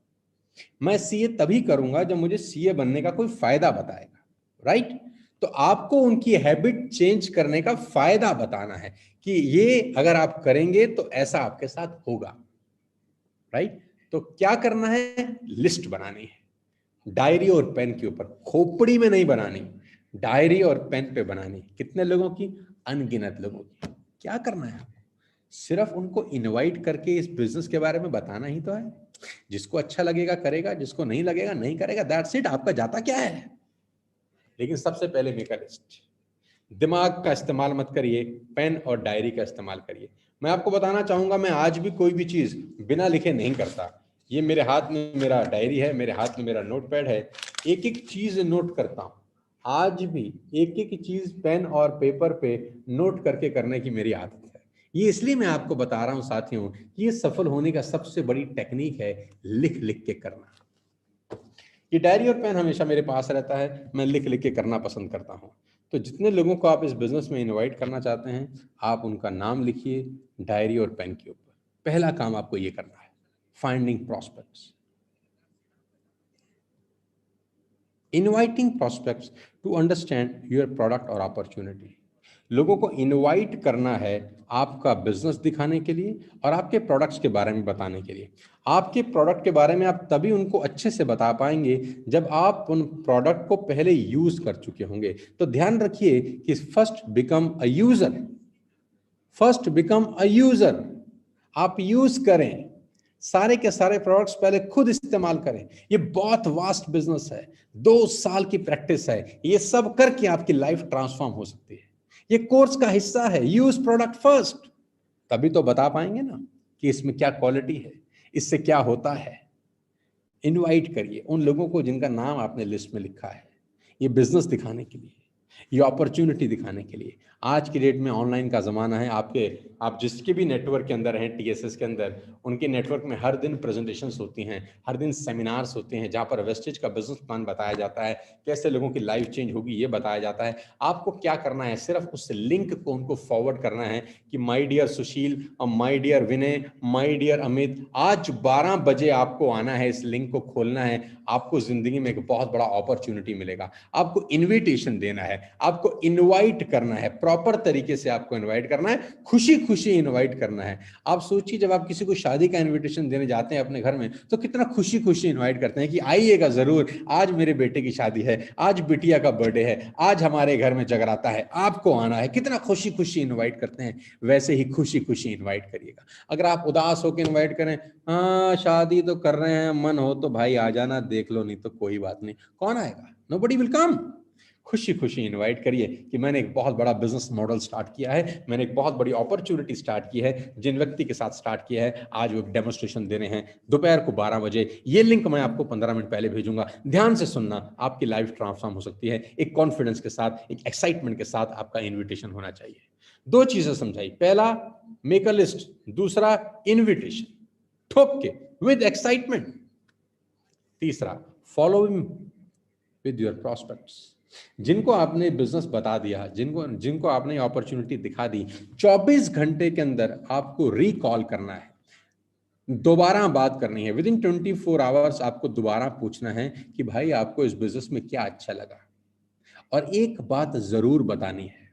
मैं सीए तभी करूंगा जब मुझे सीए बनने का कोई फायदा बताएगा, राइट? तो आपको उनकी हैबिट चेंज करने का फायदा बताना है कि ये अगर आप करेंगे तो ऐसा आपके साथ होगा, राइट? तो क्या करना है? लिस्ट बनानी है, डायरी और पेन के ऊपर, खोपड़ी में नहीं बनानी, डायरी और पेन पे बनानी। कितने लोगों की? अनगिनत लोगों की। क्या करना है? सिर्फ उनको इनवाइट करके इस बिजनेस के बारे में बताना ही तो है। जिसको अच्छा लगेगा करेगा, जिसको नहीं लगेगा नहीं करेगा, दैट्स इट। आपका जाता क्या है? लेकिन सबसे पहले मेक अ लिस्ट। दिमाग का इस्तेमाल मत करिए, पेन और डायरी का इस्तेमाल करिए। मैं आपको बताना चाहूंगा, मैं आज भी कोई भी चीज बिना लिखे नहीं करता। ये मेरे हाथ में मेरा डायरी है, मेरे हाथ में मेरा नोटपैड है, एक एक चीज नोट करता हूं। आज भी एक एक चीज पेन और पेपर पे नोट करके करने की मेरी आदत है। ये इसलिए मैं आपको बता रहा हूं साथियों कि ये सफल होने का सबसे बड़ी टेक्निक है, लिख लिख के करना। ये डायरी और पेन हमेशा मेरे पास रहता है, मैं लिख लिख के करना पसंद करता हूँ। तो जितने लोगों को आप इस बिजनेस में इनवाइट करना चाहते हैं, आप उनका नाम लिखिए डायरी और पेन के ऊपर। पहला काम आपको ये करना है, finding prospects, inviting prospects to understand your product और अपॉर्चुनिटी। लोगों को इनवाइट करना है आपका बिजनेस दिखाने के लिए और आपके प्रोडक्ट्स के बारे में बताने के लिए। आपके प्रोडक्ट के बारे में आप तभी उनको अच्छे से बता पाएंगे जब आप उन प्रोडक्ट को पहले यूज कर चुके होंगे। तो ध्यान रखिए कि first become a user, first become a user. आप यूज करें, सारे के सारे प्रोडक्ट्स पहले खुद इस्तेमाल करें। ये बहुत वास्ट बिजनेस है, 2 साल की प्रैक्टिस है, ये सब करके आपकी लाइफ ट्रांसफॉर्म हो सकती है। ये कोर्स का हिस्सा है। यूज प्रोडक्ट फर्स्ट, तभी तो बता पाएंगे ना कि इसमें क्या क्वालिटी है, इससे क्या होता है। इनवाइट करिए उन लोगों को जिनका नाम आपने लिस्ट में लिखा है, ये बिजनेस दिखाने के लिए, ये अपॉर्चुनिटी दिखाने के लिए। आज की डेट में ऑनलाइन का ज़माना है। आप जिसके भी नेटवर्क के अंदर हैं, टीएसएस के अंदर, उनके नेटवर्क में हर दिन प्रेजेंटेशंस होती हैं, हर दिन सेमिनार्स होते हैं, जहाँ पर वेस्टेज का बिजनेस प्लान बताया जाता है, कैसे लोगों की लाइफ चेंज होगी ये बताया जाता है। आपको क्या करना है, सिर्फ उस लिंक को उनको फॉरवर्ड करना है कि माय डियर सुशील और my dear Vinay, my dear Amit, आज 12 बजे आपको आना है, इस लिंक को खोलना है, आपको जिंदगी में एक बहुत बड़ा अपॉर्चुनिटी मिलेगा। आपको इन्विटेशन देना है, आपको इनवाइट करना है, प्रॉपर तरीके से आपको इनवाइट करना है, खुशी खुशी इनवाइट करना है। आप सोचिए जब आप किसी को शादी का इनविटेशन देने जाते हैं अपने घर में, तो कितना खुशी खुशी इनवाइट करते हैं कि आइएगा जरूर, आज मेरे बेटे की शादी है, आज बिटिया का बर्थडे है, आज हमारे घर में जगराता है, आपको आना है, कितना खुशी खुशी इनवाइट करते हैं। वैसे ही खुशी खुशी इनवाइट करिएगा। अगर आप उदास होकर इनवाइट करें, हाँ शादी तो कर रहे हैं, मन हो तो भाई आ जाना, देख लो, नहीं तो कोई बात नहीं, कौन आएगा, नोबडी विल कम। खुशी खुशी इनवाइट करिए कि मैंने एक बहुत बड़ा बिजनेस मॉडल स्टार्ट किया है, मैंने एक बहुत बड़ी अपॉर्चुनिटी स्टार्ट की है, जिन व्यक्ति के साथ स्टार्ट किया है आज वो एक डेमोस्ट्रेशन देने हैं दोपहर को 12 बजे, ये लिंक मैं आपको 15 मिनट पहले भेजूंगा, ध्यान से सुनना, आपकी लाइफ ट्रांसफॉर्म हो सकती है। एक कॉन्फिडेंस के साथ, एक एक्साइटमेंट के साथ आपका इन्विटेशन होना चाहिए। 2 चीजें समझाई, पहला मेक अ लिस्ट, दूसरा इन्विटेशन ठोक के विद एक्साइटमेंट, तीसरा फॉलो विद योर प्रोस्पेक्ट्स। जिनको आपने बिजनेस बता दिया, जिनको आपने अपॉर्चुनिटी दिखा दी, 24 घंटे के अंदर आपको रिकॉल करना है, दोबारा बात करनी है। विद इन 24 आवर्स आपको दोबारा पूछना है कि भाई आपको इस बिजनेस में क्या अच्छा लगा। और एक बात जरूर बतानी है,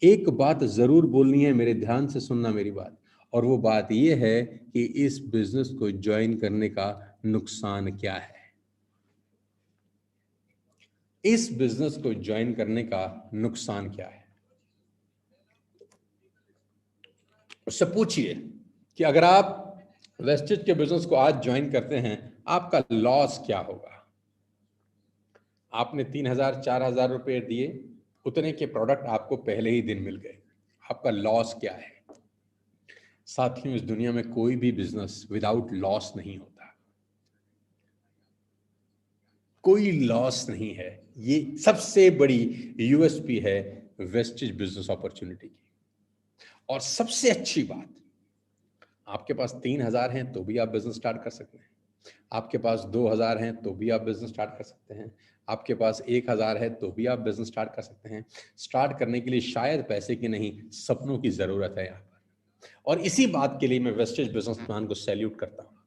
एक बात जरूर बोलनी है, मेरे ध्यान से सुनना मेरी बात, और वो बात ये है कि इस बिजनेस को ज्वाइन करने का नुकसान क्या है। इस बिजनेस को ज्वाइन करने का नुकसान क्या है, उससे पूछिए कि अगर आप वेस्टेज के बिजनेस को आज ज्वाइन करते हैं, आपका लॉस क्या होगा। आपने 3,000 4,000 रुपए दिए, उतने के प्रोडक्ट आपको पहले ही दिन मिल गए, आपका लॉस क्या है। साथियों, इस दुनिया में कोई भी बिजनेस विदाउट लॉस नहीं होता, कोई लॉस नहीं है। ये सबसे बड़ी यूएसपी है वेस्टेज बिजनेस अपॉर्चुनिटी की। और सबसे अच्छी बात, आपके पास 3,000 हैं तो भी आप बिजनेस स्टार्ट कर सकते हैं, आपके पास 2,000 हैं तो भी आप बिजनेस स्टार्ट कर सकते हैं, आपके पास 1,000 है तो भी आप बिजनेस स्टार्ट कर सकते हैं। स्टार्ट करने के लिए शायद पैसे की नहीं, सपनों की जरूरत है यहाँ पर। और इसी बात के लिए मैं वेस्टेज बिजनेस प्लान को सैल्यूट करता हूँ।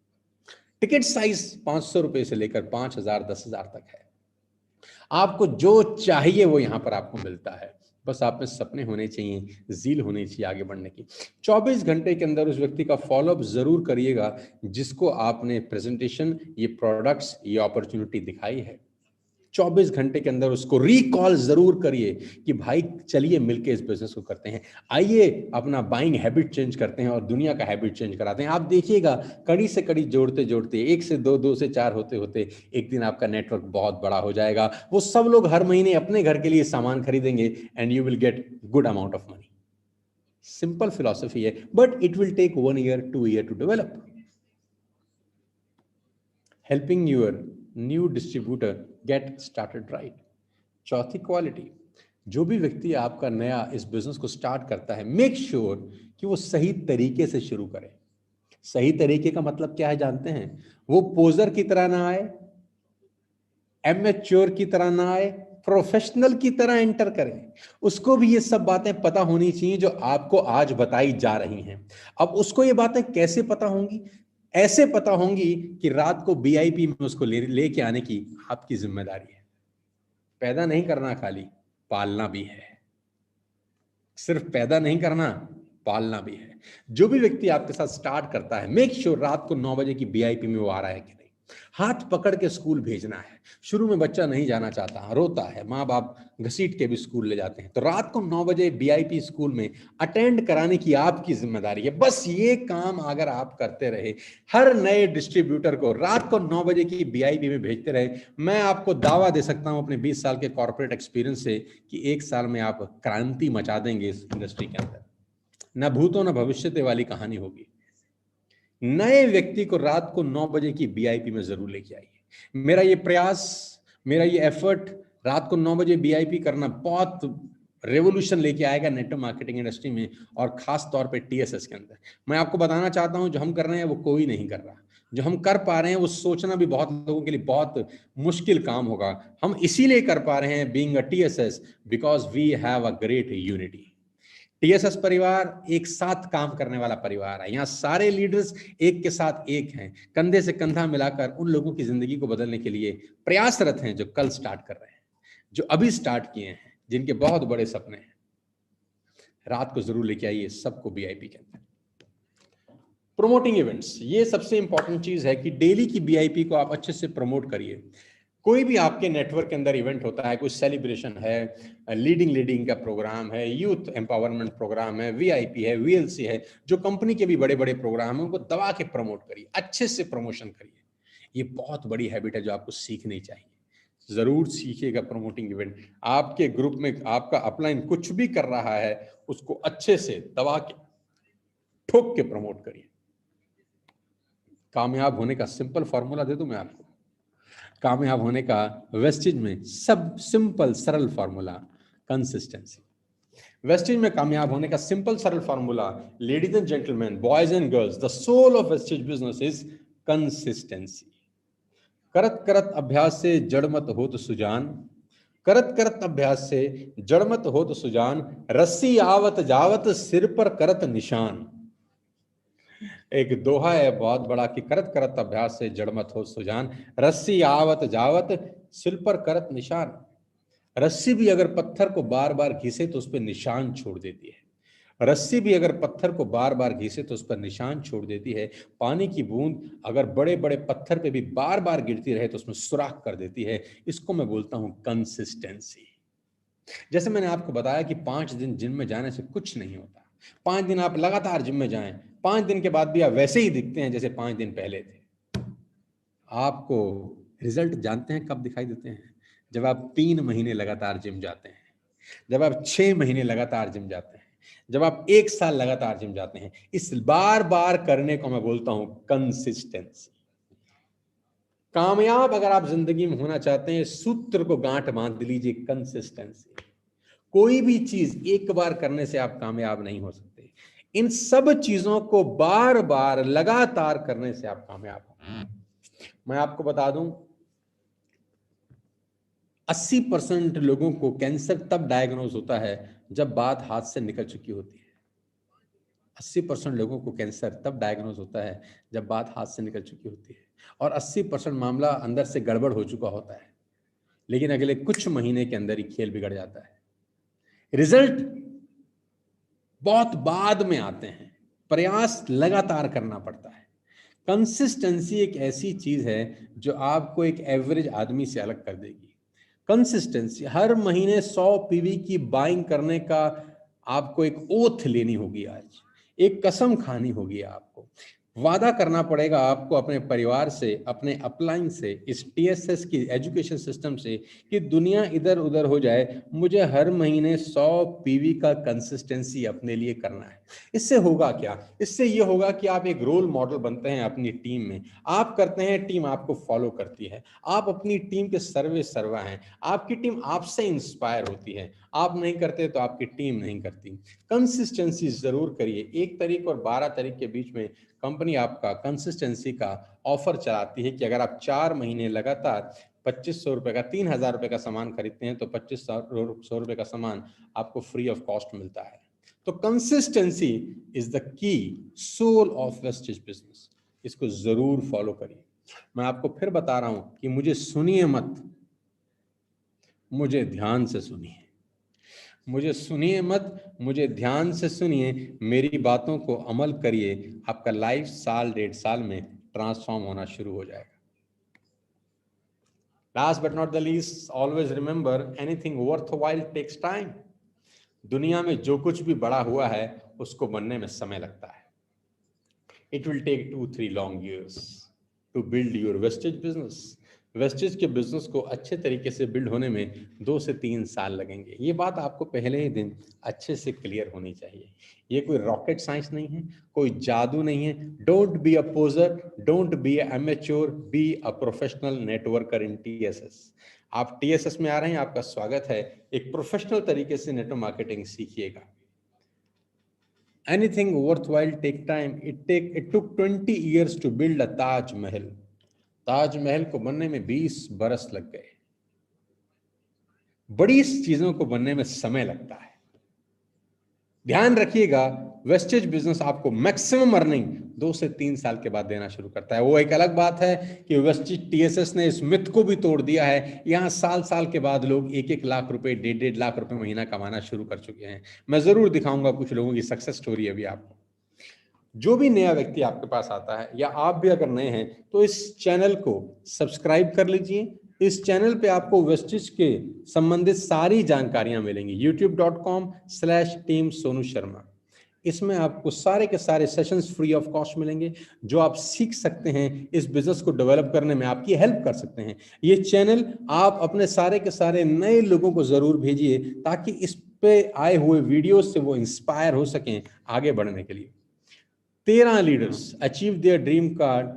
टिकट साइज 500 रुपए से लेकर 5,000 10,000 तक है। आपको जो चाहिए वो यहाँ पर आपको मिलता है, बस आप में सपने होने चाहिए, जील होनी चाहिए आगे बढ़ने की। 24 घंटे के अंदर उस व्यक्ति का फॉलोअप जरूर करिएगा जिसको आपने प्रेजेंटेशन, ये प्रोडक्ट्स, ये अपॉर्चुनिटी दिखाई है। 24 घंटे के अंदर उसको रिकॉल जरूर करिए कि भाई चलिए मिलके इस बिजनेस को करते हैं, आइए अपना बाइंग हैबिट चेंज करते हैं और दुनिया का हैबिट चेंज कराते हैं। आप देखिएगा कड़ी से कड़ी जोड़ते जोड़ते, 1 से 2, 2 से 4 होते होते एक दिन आपका नेटवर्क बहुत बड़ा हो जाएगा। वो सब लोग हर महीने अपने घर के लिए सामान खरीदेंगे and you will get good amount of money. Simple philosophy है, but it will take 1 year 2 year to develop. Helping your new distributor get started right. चौथी क्वालिटी, जो भी व्यक्ति आपका नया इस बिजनेस को स्टार्ट करता है, मेक श्योर कि वो सही तरीके से शुरू करे। सही तरीके का मतलब क्या है जानते हैं? वो पोजर की तरह ना आए, एमेच्योर की तरह ना आए, प्रोफेशनल की तरह एंटर करें। उसको भी ये सब बातें पता होनी चाहिए जो आपको आज बताई जा रही हैं। अब उसको ये बातें कैसे पता होंगी? ऐसे पता होंगी कि रात को बीआईपी में उसको लेके आने की आपकी जिम्मेदारी है। पैदा नहीं करना, खाली पालना भी है। सिर्फ पैदा नहीं करना, पालना भी है। जो भी व्यक्ति आपके साथ स्टार्ट करता है, मेक श्योर रात को 9 बजे की बीआईपी में वो आ रहा है कि नहीं। हाथ पकड़ के स्कूल भेजना है। शुरू में बच्चा नहीं जाना चाहता, रोता है, माँ बाप घसीट के भी स्कूल ले जाते हैं, तो रात को 9 बजे बीआईपी स्कूल में अटेंड कराने की आपकी जिम्मेदारी है। बस ये काम अगर आप करते रहे, हर नए डिस्ट्रीब्यूटर को रात को 9 बजे की बीआईपी में भेजते रहे, मैं आपको दावा दे सकता हूं अपने 20 साल के कॉर्पोरेट एक्सपीरियंस से कि 1 साल में आप क्रांति मचा देंगे इस इंडस्ट्री के अंदर। न भूतों न भविष्य वाली कहानी होगी। नए व्यक्ति को रात को 9 बजे की बीआईपी में जरूर लेके आइए। मेरा ये प्रयास, मेरा ये एफर्ट रात को 9 बजे बीआईपी करना बहुत रेवोल्यूशन लेके आएगा नेटवर्क मार्केटिंग इंडस्ट्री में, और खास तौर पे टीएसएस के अंदर। मैं आपको बताना चाहता हूं, जो हम कर रहे हैं वो कोई नहीं कर रहा। जो हम कर पा रहे हैं वो सोचना भी बहुत लोगों के लिए बहुत मुश्किल काम होगा। हम इसीलिए कर पा रहे हैं being a TSS because we have a great unity. TSS परिवार एक साथ काम करने वाला परिवार है। यहाँ सारे लीडर्स एक के साथ एक हैं, कंधे से कंधा मिलाकर उन लोगों की जिंदगी को बदलने के लिए प्रयासरत हैं जो कल स्टार्ट कर रहे हैं, जो अभी स्टार्ट किए हैं, जिनके बहुत बड़े सपने हैं। रात को जरूर लेके आइए सबको बीआईपी के अंदर। प्रोमोटिंग इवेंट्स, ये सबसे इंपॉर्टेंट चीज है कि डेली की बीआईपी को आप अच्छे से प्रमोट करिए। कोई भी आपके नेटवर्क के अंदर इवेंट होता है, कोई सेलिब्रेशन है, लीडिंग का प्रोग्राम है, यूथ एम्पावरमेंट प्रोग्राम है, वीआईपी है, वीएलसी है, जो कंपनी के भी बड़े बड़े प्रोग्राम है, उनको दबा के प्रमोट करिए, अच्छे से प्रमोशन करिए। ये बहुत बड़ी हैबिट है जो आपको सीखनी चाहिए। जरूर सीखिएगा प्रमोटिंग इवेंट। आपके ग्रुप में आपका अपलाइन कुछ भी कर रहा है, उसको अच्छे से दबा के ठोक के प्रमोट करिए। कामयाब होने का सिंपल फॉर्मूला दे दूं मैं आपको। कामयाब होने का वेस्टेज में सब सिंपल सरल फॉर्मूला, कंसिस्टेंसी। वेस्टेज में कामयाब होने का सिंपल सरल formula, ladies and gentleman, boys and girls, the soul of Vestige business is consistency. करत करत अभ्यास से जड़ मत हो तो सुजान, करत करत अभ्यास से जड़ मत हो तो सुजान, रस्सी आवत जावत सिर पर करत निशान। एक दोहा है बहुत बड़ा कि करत करत अभ्यास से जड़ मत हो सुजान, रस्सी आवत जावत सिर पर करत निशान। रस्सी भी अगर पत्थर को बार बार घिसे तो उस पर निशान छोड़ देती है। रस्सी भी अगर पत्थर को बार बार घिसे तो उस पर निशान छोड़ देती है। पानी की बूंद अगर बड़े बड़े पत्थर पे भी बार बार गिरती रहे तो उसमें सुराख कर देती है। इसको मैं बोलता हूं कंसिस्टेंसी। जैसे मैंने आपको बताया कि 5 दिन जिम में जाने से कुछ नहीं होता। 5 दिन आप लगातार जिम में जाएं, 5 दिन के बाद भी आप वैसे ही दिखते हैं जैसे 5 दिन पहले थे। आपको रिजल्ट जानते हैं कब दिखाई देते हैं? जब आप 3 महीने लगातार जिम जाते हैं, जब आप 6 महीने लगातार जिम जाते हैं, जब आप 1 साल लगातार जिम जाते हैं। इस बार बार करने को मैं बोलता हूं कंसिस्टेंसी। कामयाब अगर आप जिंदगी में होना चाहते हैं, सूत्र को गांठ बांध लीजिए, कंसिस्टेंसी। कोई भी चीज एक बार करने से आप कामयाब नहीं हो सकते। इन सब चीजों को बार बार लगातार करने से आप कामयाब हो। मैं आपको बता दूं, 80% लोगों को कैंसर तब डायग्नोज होता है जब बात हाथ से निकल चुकी होती है। 80% लोगों को कैंसर तब डायग्नोज होता है जब बात हाथ से निकल चुकी होती है, और 80% मामला अंदर से गड़बड़ हो चुका होता है, लेकिन अगले कुछ महीने के अंदर ही खेल बिगड़ जाता है। रिजल्ट बहुत बाद में आते हैं, प्रयास लगातार करना पड़ता है। कंसिस्टेंसी एक ऐसी चीज है जो आपको एक एवरेज आदमी से अलग कर देगी। कंसिस्टेंसी, हर महीने 100 पीवी की बाइंग करने का आपको एक ओथ लेनी होगी। आज एक कसम खानी होगी, आपको वादा करना पड़ेगा आपको अपने परिवार से, अपने अपलाइन से, इस टीएसएस की एजुकेशन सिस्टम से कि दुनिया इधर उधर हो जाए, मुझे हर महीने 100 पीवी का कंसिस्टेंसी अपने लिए करना है। इससे होगा क्या? इससे ये होगा कि आप एक रोल मॉडल बनते हैं अपनी टीम में। आप करते हैं, टीम आपको फॉलो करती है। आप अपनी टीम के सर्वे सर्वा हैं। आपकी टीम आपसे इंस्पायर होती है। आप नहीं करते तो आपकी टीम नहीं करती। कंसिस्टेंसी जरूर करिए। 1 तारीख और 12 तारीख के बीच में कंपनी आपका कंसिस्टेंसी का ऑफर चलाती है कि अगर आप 4 महीने लगातार 2500 रुपए का, 3000 रुपए का सामान खरीदते हैं तो 2500 रुपए का सामान आपको फ्री ऑफ कॉस्ट मिलता है। तो consistency is the key soul of Vestige business. इसको जरूर फॉलो करिए। मैं आपको फिर बता रहा हूं कि मुझे सुनिए मत, मुझे ध्यान से सुनिए। मुझे सुनिए मत, मुझे ध्यान से सुनिए, मेरी बातों को अमल करिए। आपका लाइफ साल 1.5 साल में ट्रांसफॉर्म होना शुरू हो जाएगा। Last but not the least, always remember anything worthwhile takes time. दुनिया में जो कुछ भी बड़ा हुआ है उसको बनने में समय लगता है। It will take 2-3 long years to build your wastage business. Wastage के बिजनेस को अच्छे तरीके से बिल्ड होने में 2 से 3 साल लगेंगे। ये बात आपको पहले ही दिन अच्छे से क्लियर होनी चाहिए। ये कोई रॉकेट साइंस नहीं है, कोई जादू नहीं है। Don't be a पोजर, don't be a amateur, be a professional networker in TSS. आप टीएसएस में आ रहे हैं, आपका स्वागत है। एक प्रोफेशनल तरीके से नेटवर्क मार्केटिंग सीखिएगा। Anything worthwhile take time. It took 20 years to build a Taj Mahal. Taj Mahal को बनने में 20 बरस लग गए। बड़ी चीजों को बनने में समय लगता है। ध्यान रखिएगा, वेस्टेज बिजनेस आपको मैक्सिमम अर्निंग 2 से 3 साल के बाद देना शुरू करता है। वो एक अलग बात है कि वेस्टेज टीएसएस ने इस मिथ को भी तोड़ दिया है। यहां साल साल के बाद लोग 1-1 लाख रुपए, 1.5 लाख रुपए महीना कमाना शुरू कर चुके हैं। मैं जरूर दिखाऊंगा कुछ लोगों की सक्सेस स्टोरी अभी आपको। जो भी नया व्यक्ति आपके पास आता है या आप भी अगर नए हैं तो इस चैनल को सब्सक्राइब कर लीजिए। इस चैनल पे आपको वेस्टेज के संबंधित सारी जानकारियां मिलेंगी। youtube.com/team सोनू शर्मा। इसमें आपको सारे के सारे सेशंस फ्री ऑफ कॉस्ट मिलेंगे, जो आप सीख सकते हैं, इस बिजनेस को डेवलप करने में आपकी हेल्प कर सकते हैं। ये चैनल आप अपने सारे के सारे नए लोगों को जरूर भेजिए, ताकि इस पे आए हुए वीडियो से वो इंस्पायर हो सकें आगे बढ़ने के लिए। 13 leaders achieve their dream card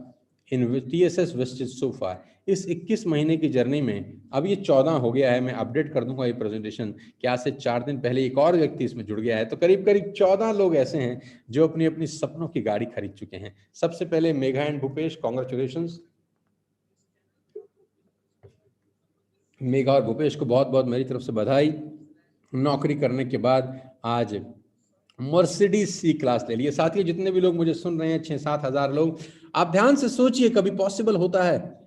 in TSS Vestige so far. इस 21 महीने की जर्नी में अब ये 14 हो गया है। मैं अपडेट कर दूंगा ये प्रेजेंटेशन कि आज से 4 दिन पहले एक और व्यक्ति इसमें जुड़ गया है। तो करीब करीब 14 लोग ऐसे हैं जो अपनी अपनी सपनों की गाड़ी खरीद चुके हैं। सबसे पहले मेघा एंड भूपेश, कॉन्ग्रेचुलेशंस। मेघा और भूपेश को बहुत बहुत मेरी तरफ से बधाई। नौकरी करने के बाद आज मर्सिडीज सी क्लास ले लिए। साथियों, जितने भी लोग मुझे सुन रहे हैं, 6-7 हजार लोग, आप ध्यान से सोचिए, कभी पॉसिबल होता है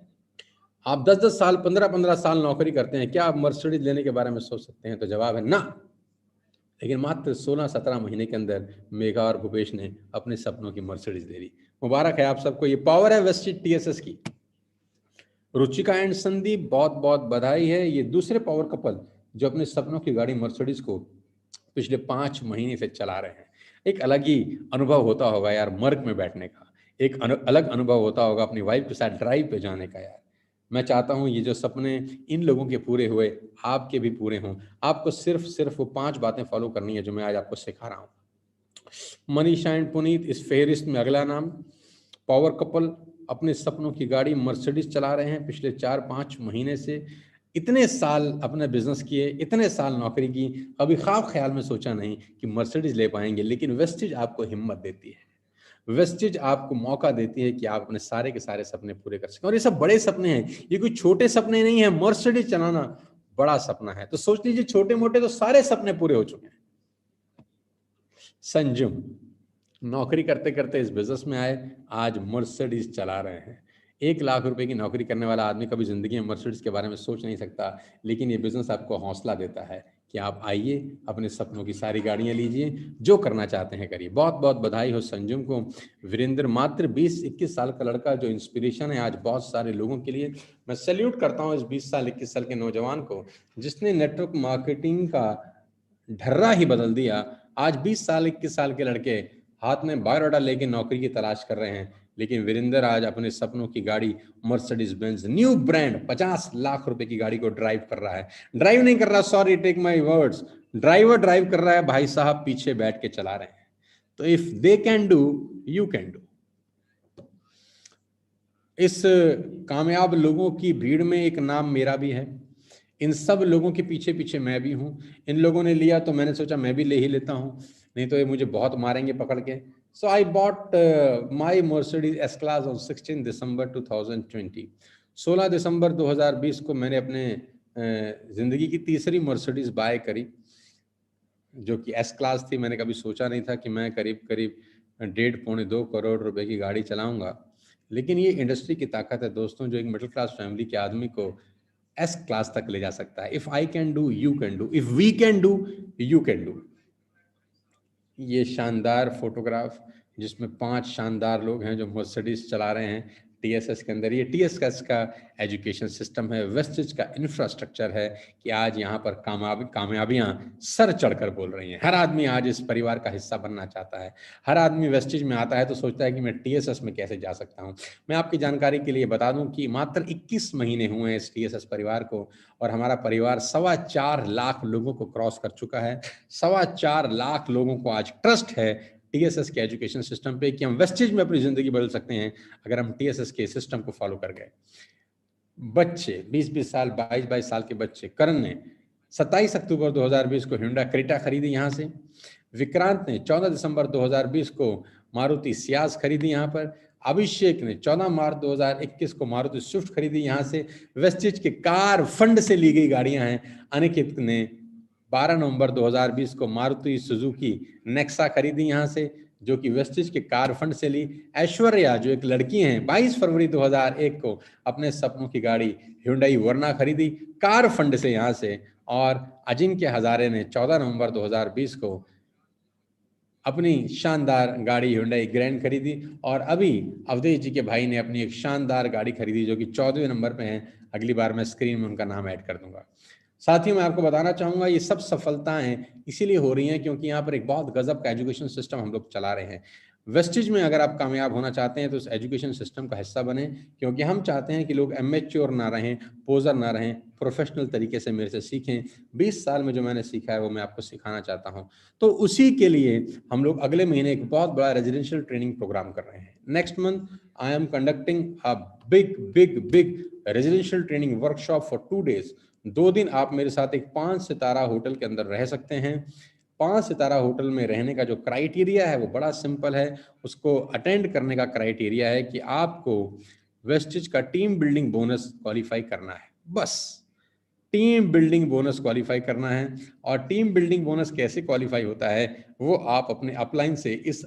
आप 10-10 साल, 15-15 साल नौकरी करते हैं, क्या आप मर्सिडीज लेने के बारे में सोच सकते हैं? तो जवाब है ना। लेकिन मात्र 16-17 महीने के अंदर मेघा और भूपेश ने अपने सपनों की मर्सिडीज ले ली। मुबारक है आप सबको, ये पावर है वेस्टेज टीएसएस की। रुचिका एंड संदीप, बहुत बहुत बधाई है। ये दूसरे पावर कपल जो अपने सपनों की गाड़ी मर्सिडीज को पिछले 5 महीने से चला रहे हैं। एक अलग ही अनुभव होता होगा यार मर्ग में बैठने का, एक अलग अनुभव होता होगा अपनी वाइफ के साथ ड्राइव पे जाने का। यार मैं चाहता हूं ये जो सपने इन लोगों के पूरे हुए, आपके भी पूरे हों। आपको सिर्फ वो 5 बातें फॉलो करनी है जो मैं आज आपको सिखा रहा हूं। मनीषा एंड पुनीत इस फेहरिस्त में अगला नाम। पावर कपल अपने सपनों की गाड़ी मर्सिडीज चला रहे हैं पिछले 4-5 महीने से। इतने साल अपने बिजनेस किए, इतने साल नौकरी की, कभी ख्वाब ख्याल में सोचा नहीं कि मर्सिडीज ले पाएंगे। लेकिन वेस्टेज आपको हिम्मत देती है, वेस्टेज आपको मौका देती है कि आप अपने सारे के सारे सपने पूरे कर सकें। और ये सब बड़े सपने हैं, ये कोई छोटे सपने नहीं है। मर्सिडीज चलाना बड़ा सपना है। तो सोच लीजिए, छोटे मोटे तो सारे सपने पूरे हो चुके हैं। संजुम नौकरी करते करते इस बिजनेस में आए, आज मर्सिडीज चला रहे हैं। 1 लाख रुपए की नौकरी करने वाला आदमी कभी जिंदगी में मर्सिडीज के बारे में सोच नहीं सकता। लेकिन ये बिजनेस आपको हौसला देता है कि आप आइए, अपने सपनों की सारी गाड़ियां लीजिए, जो करना चाहते हैं करिए। बहुत बहुत बधाई हो संजुम को। वीरेंद्र मात्र 20-21 साल का लड़का जो इंस्पिरेशन है आज बहुत सारे लोगों के लिए। मैं सैल्यूट करता हूँ इस 20 साल 21 साल के नौजवान को, जिसने नेटवर्क मार्केटिंग का ढर्रा ही बदल दिया। आज 20 साल 21 साल के लड़के हाथ में बायोडाटा लेके नौकरी की तलाश कर रहे हैं। लेकिन वीरेंद्र आज अपने सपनों की गाड़ी Mercedes Benz new brand 50 lakh रुपए की गाड़ी को ड्राइव कर रहा है। ड्राइव नहीं कर रहा, sorry take my words, driver drive कर रहा है, भाई साहब पीछे बैठ के चला रहे हैं। तो if they can do, you can do. इस कामयाब लोगों की भीड़ में एक नाम मेरा भी है। इन सब लोगों के पीछे पीछे मैं भी हूं। इन लोगों ने लिया तो मैंने सोचा मैं भी ले ही लेता हूं, नहीं तो ये मुझे बहुत मारेंगे पकड़ के। So I bought my Mercedes S class on 16 दिसंबर 2020। 16 दिसंबर 2020 को मैंने अपने जिंदगी की तीसरी मर्सिडीज बाय करी, जो कि एस क्लास थी। मैंने कभी सोचा नहीं था कि मैं करीब करीब 1.5-2 करोड़ रुपए की गाड़ी चलाऊंगा। लेकिन ये इंडस्ट्री की ताकत है दोस्तों, जो एक मिडिल क्लास फैमिली के आदमी को एस क्लास तक ले जा सकता है। If I can do, you can do. If we can do, you can do. ये शानदार फोटोग्राफ जिसमें 5 शानदार लोग हैं जो मर्सिडीज चला रहे हैं। टीएसएस के अंदर। ये टीएसएस का एजुकेशन सिस्टम है, वेस्टेज का इंफ्रास्ट्रक्चर है कि आज यहाँ पर कामयाबियाँ सर चढ़कर बोल रही हैं। हर आदमी आज इस परिवार का हिस्सा बनना चाहता है। हर आदमी वेस्टेज में आता है तो सोचता है कि मैं टीएसएस में कैसे जा सकता हूँ। मैं आपकी जानकारी के लिए बता दूं कि मात्र 21 महीने हुए हैं इस टीएसएस परिवार को, और हमारा परिवार 4.25 लाख लोगों को क्रॉस कर चुका है। 4.25 लाख लोगों को आज ट्रस्ट है टीएसएस के एजुकेशन सिस्टम पे कि हम वेस्टेज में अपनी जिंदगी बदल सकते हैं अगर हम टीएसएस के सिस्टम को फॉलो कर गए। बच्चे 20-20 साल, 22-22 साल के बच्चे, करण ने 27 अक्टूबर 2020 को हिंडा क्रेटा खरीदी यहाँ से। विक्रांत ने 14 दिसंबर 2020 को मारुति सियाज खरीदी यहाँ पर। अभिषेक ने 14 मार्च 2021 को मारुति स्विफ्ट खरीदी यहाँ से। वेस्टेज के कार फंड से ली गई गाड़ियां हैं। अनिकेत ने 12 नवंबर 2020 को मारुति सुजुकी नेक्सा खरीदी यहाँ से, जो कि वेस्टेज के कार फंड से ली। ऐश्वर्या जो एक लड़की हैं, 22 फरवरी 2001 को अपने सपनों की गाड़ी hyundai वर्ना खरीदी कार फंड से यहाँ से। और अजिंक्य हजारे ने 14 नवंबर 2020 को अपनी शानदार गाड़ी hyundai ग्रैंड खरीदी। और अभी अवधेश जी के भाई ने अपनी एक शानदार गाड़ी खरीदी जो कि 14वें नंबर पे है। अगली बार मैं स्क्रीन में उनका नाम ऐड कर दूंगा। साथियों, मैं आपको बताना चाहूंगा ये सब सफलताएं इसीलिए हो रही हैं क्योंकि यहाँ पर एक बहुत गजब का एजुकेशन सिस्टम हम लोग चला रहे हैं। वेस्टेज में अगर आप कामयाब होना चाहते हैं तो इस एजुकेशन सिस्टम का हिस्सा बने, क्योंकि हम चाहते हैं कि लोग एमेच्योर ना रहें, पोजर ना रहें, प्रोफेशनल तरीके से मेरे से सीखें। 20 साल में जो मैंने सीखा है वो मैं आपको सिखाना चाहता हूं। तो उसी के लिए हम लोग अगले महीने एक बहुत बड़ा रेजिडेंशियल ट्रेनिंग प्रोग्राम कर रहे हैं। Next month I am conducting a big residential training workshop for 2 days। 2 दिन आप मेरे साथ एक 5 सितारा होटल के अंदर रह सकते हैं। 5 सितारा होटल में रहने का जो क्राइटेरिया है वो बड़ा सिंपल है। उसको अटेंड करने का क्राइटेरिया है कि आपको वेस्टेज का टीम बिल्डिंग बोनस क्वालिफाई करना है। बस टीम बिल्डिंग बोनस क्वालिफाई करना है। और टीम बिल्डिंग बोनस कैसे क्वालिफाई होता है वो आप अपने अपलाइन से इस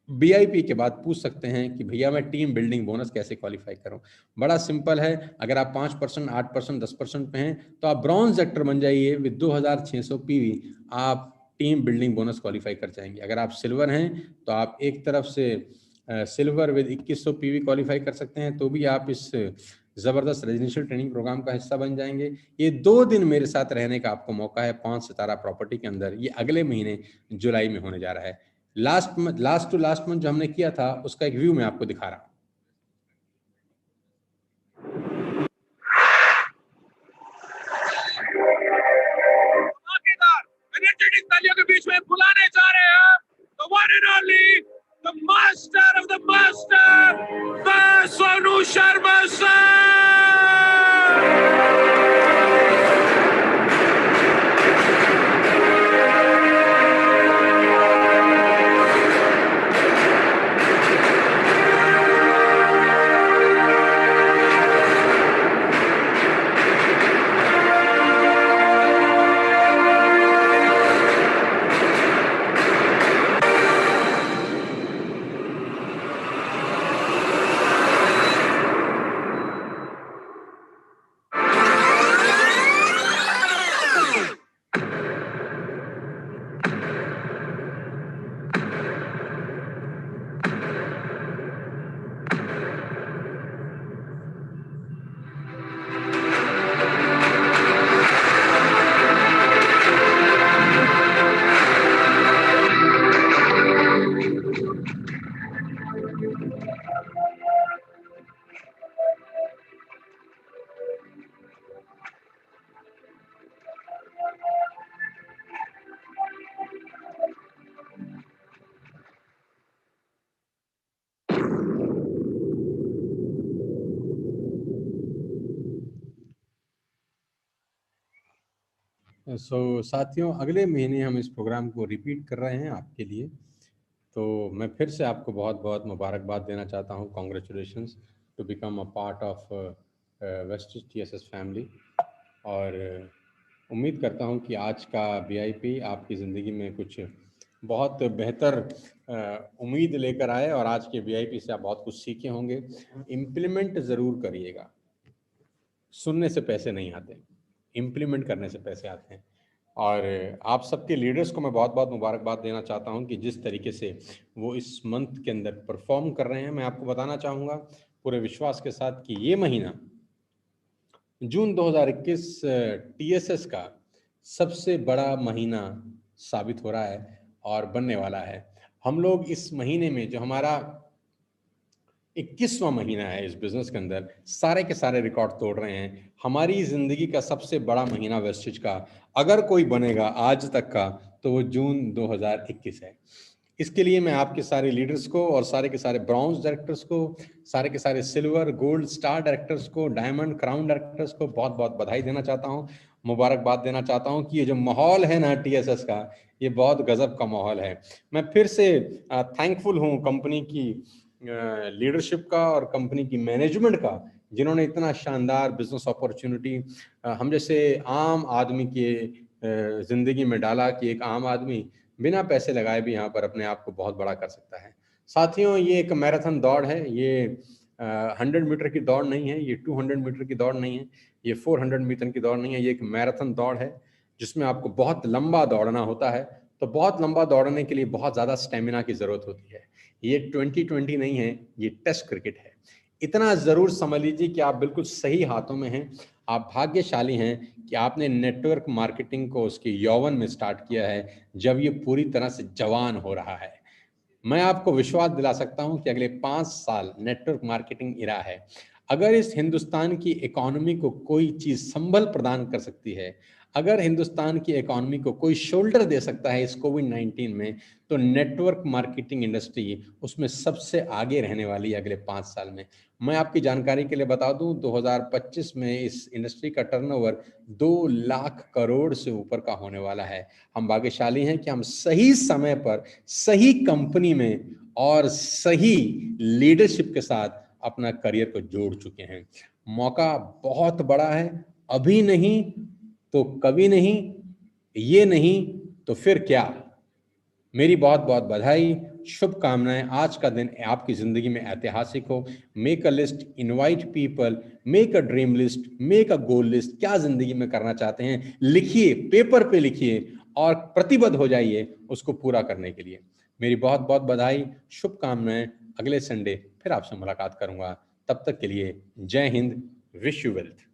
बीआईपी के बाद पूछ सकते हैं कि भैया मैं टीम बिल्डिंग बोनस कैसे क्वालिफाई करूं। बड़ा सिंपल है। अगर आप 5%, 8%, 10% पे हैं तो आप ब्रॉन्ज एक्टर बन जाइए। विद 2600 पीवी आप टीम बिल्डिंग बोनस क्वालिफाई कर जाएंगे। अगर आप सिल्वर हैं तो आप एक तरफ से सिल्वर विद 2100 पीवी क्वालिफाई कर सकते हैं, तो भी आप इस जबरदस्त रेजिडेंशियल ट्रेनिंग प्रोग्राम का हिस्सा बन जाएंगे। ये 2 दिन मेरे साथ रहने का आपको मौका है 5 सितारा प्रॉपर्टी के अंदर। ये अगले महीने जुलाई में होने जा रहा है। लास्ट टू लास्ट मंथ जो हमने किया था उसका एक व्यू मैं आपको दिखा रहा हूं। तालियों के बीच में बुलाने जा रहे हैं the one and only, the master of the master, Sonu Sharma sir. साथियों, अगले महीने हम इस प्रोग्राम को रिपीट कर रहे हैं आपके लिए। तो मैं फिर से आपको बहुत बहुत मुबारकबाद देना चाहता हूँ। Congratulations to become a part of Vestige TSS family. और उम्मीद करता हूँ कि आज का वीआईपी आपकी ज़िंदगी में कुछ बहुत बेहतर उम्मीद लेकर आए और आज के वीआईपी से आप बहुत कुछ सीखे होंगे। इम्प्लीमेंट ज़रूर करिएगा। सुनने से पैसे नहीं आते, इम्प्लीमेंट करने से पैसे आते हैं। और आप सबके लीडर्स को मैं बहुत बहुत मुबारकबाद देना चाहता हूं कि जिस तरीके से वो इस मंथ के अंदर परफॉर्म कर रहे हैं। मैं आपको बताना चाहूँगा पूरे विश्वास के साथ कि ये महीना जून 2021 टीएसएस का सबसे बड़ा महीना साबित हो रहा है और बनने वाला है। हम लोग इस महीने में जो हमारा 21वां महीना है इस बिजनेस के अंदर, सारे के सारे रिकॉर्ड तोड़ रहे हैं। हमारी जिंदगी का सबसे बड़ा महीना वेस्टेज का अगर कोई बनेगा आज तक का तो वो जून 2021 है। इसके लिए मैं आपके सारे लीडर्स को और सारे के सारे ब्रॉन्ज डायरेक्टर्स को, सारे के सारे सिल्वर गोल्ड स्टार डायरेक्टर्स को, डायमंड क्राउन डायरेक्टर्स को बहुत बहुत बधाई देना चाहता हूं, मुबारकबाद देना चाहता हूं कि ये जो माहौल है ना टीएसएस का, ये बहुत गजब का माहौल है। मैं फिर से थैंकफुल हूं कंपनी की लीडरशिप का और कंपनी की मैनेजमेंट का, जिन्होंने इतना शानदार बिजनेस अपॉर्चुनिटी हम जैसे आम आदमी के जिंदगी में डाला कि एक आम आदमी बिना पैसे लगाए भी यहाँ पर अपने आप को बहुत बड़ा कर सकता है। साथियों, ये एक मैराथन दौड़ है, ये 100 मीटर की दौड़ नहीं है, ये 200 मीटर की दौड़ नहीं है, ये 400 मीटर की दौड़ नहीं है, ये एक मैराथन दौड़ है जिसमें आपको बहुत लंबा दौड़ना होता है। तो बहुत लंबा दौड़ने के लिए बहुत ज़्यादा स्टेमिना की ज़रूरत होती है। ये 2020 नहीं है, ये टेस्ट क्रिकेट है। इतना ज़रूर समझ लीजिए कि आप बिल्कुल सही हाथों में हैं। आप भाग्यशाली हैं कि आपने नेटवर्क मार्केटिंग को उसके यौवन में स्टार्ट किया है, जब ये पूरी तरह से जवान हो रहा है। मैं आपको विश्वास दिला सकता हूं कि अगले 5 साल नेटवर्क मार्केटिंग इरा है। अगर इस हिंदुस्तान की इकोनॉमी को कोई चीज़ संबल प्रदान कर सकती है, अगर हिंदुस्तान की इकोनॉमी को कोई शोल्डर दे सकता है इस कोविड-19 में, तो नेटवर्क मार्केटिंग इंडस्ट्री उसमें सबसे आगे रहने वाली है अगले 5 साल में। मैं आपकी जानकारी के लिए बता दूं, 2025 में इस इंडस्ट्री का टर्नओवर 2 लाख करोड़ से ऊपर का होने वाला है। हम भाग्यशाली हैं कि हम सही समय पर, सही कंपनी में और सही लीडरशिप के साथ अपना करियर को जोड़ चुके हैं। मौका बहुत बड़ा है, अभी नहीं तो कभी नहीं, ये नहीं तो फिर क्या। मेरी बहुत बहुत बधाई, शुभकामनाएं। आज का दिन आपकी जिंदगी में ऐतिहासिक हो। Make a list, invite people, make a dream list, make a goal list. क्या जिंदगी में करना चाहते हैं लिखिए, पेपर पे लिखिए और प्रतिबद्ध हो जाइए उसको पूरा करने के लिए। मेरी बहुत बहुत बधाई, शुभकामनाएं। अगले संडे फिर आपसे मुलाकात करूंगा। तब तक के लिए जय हिंद, विश यू वेल्थ।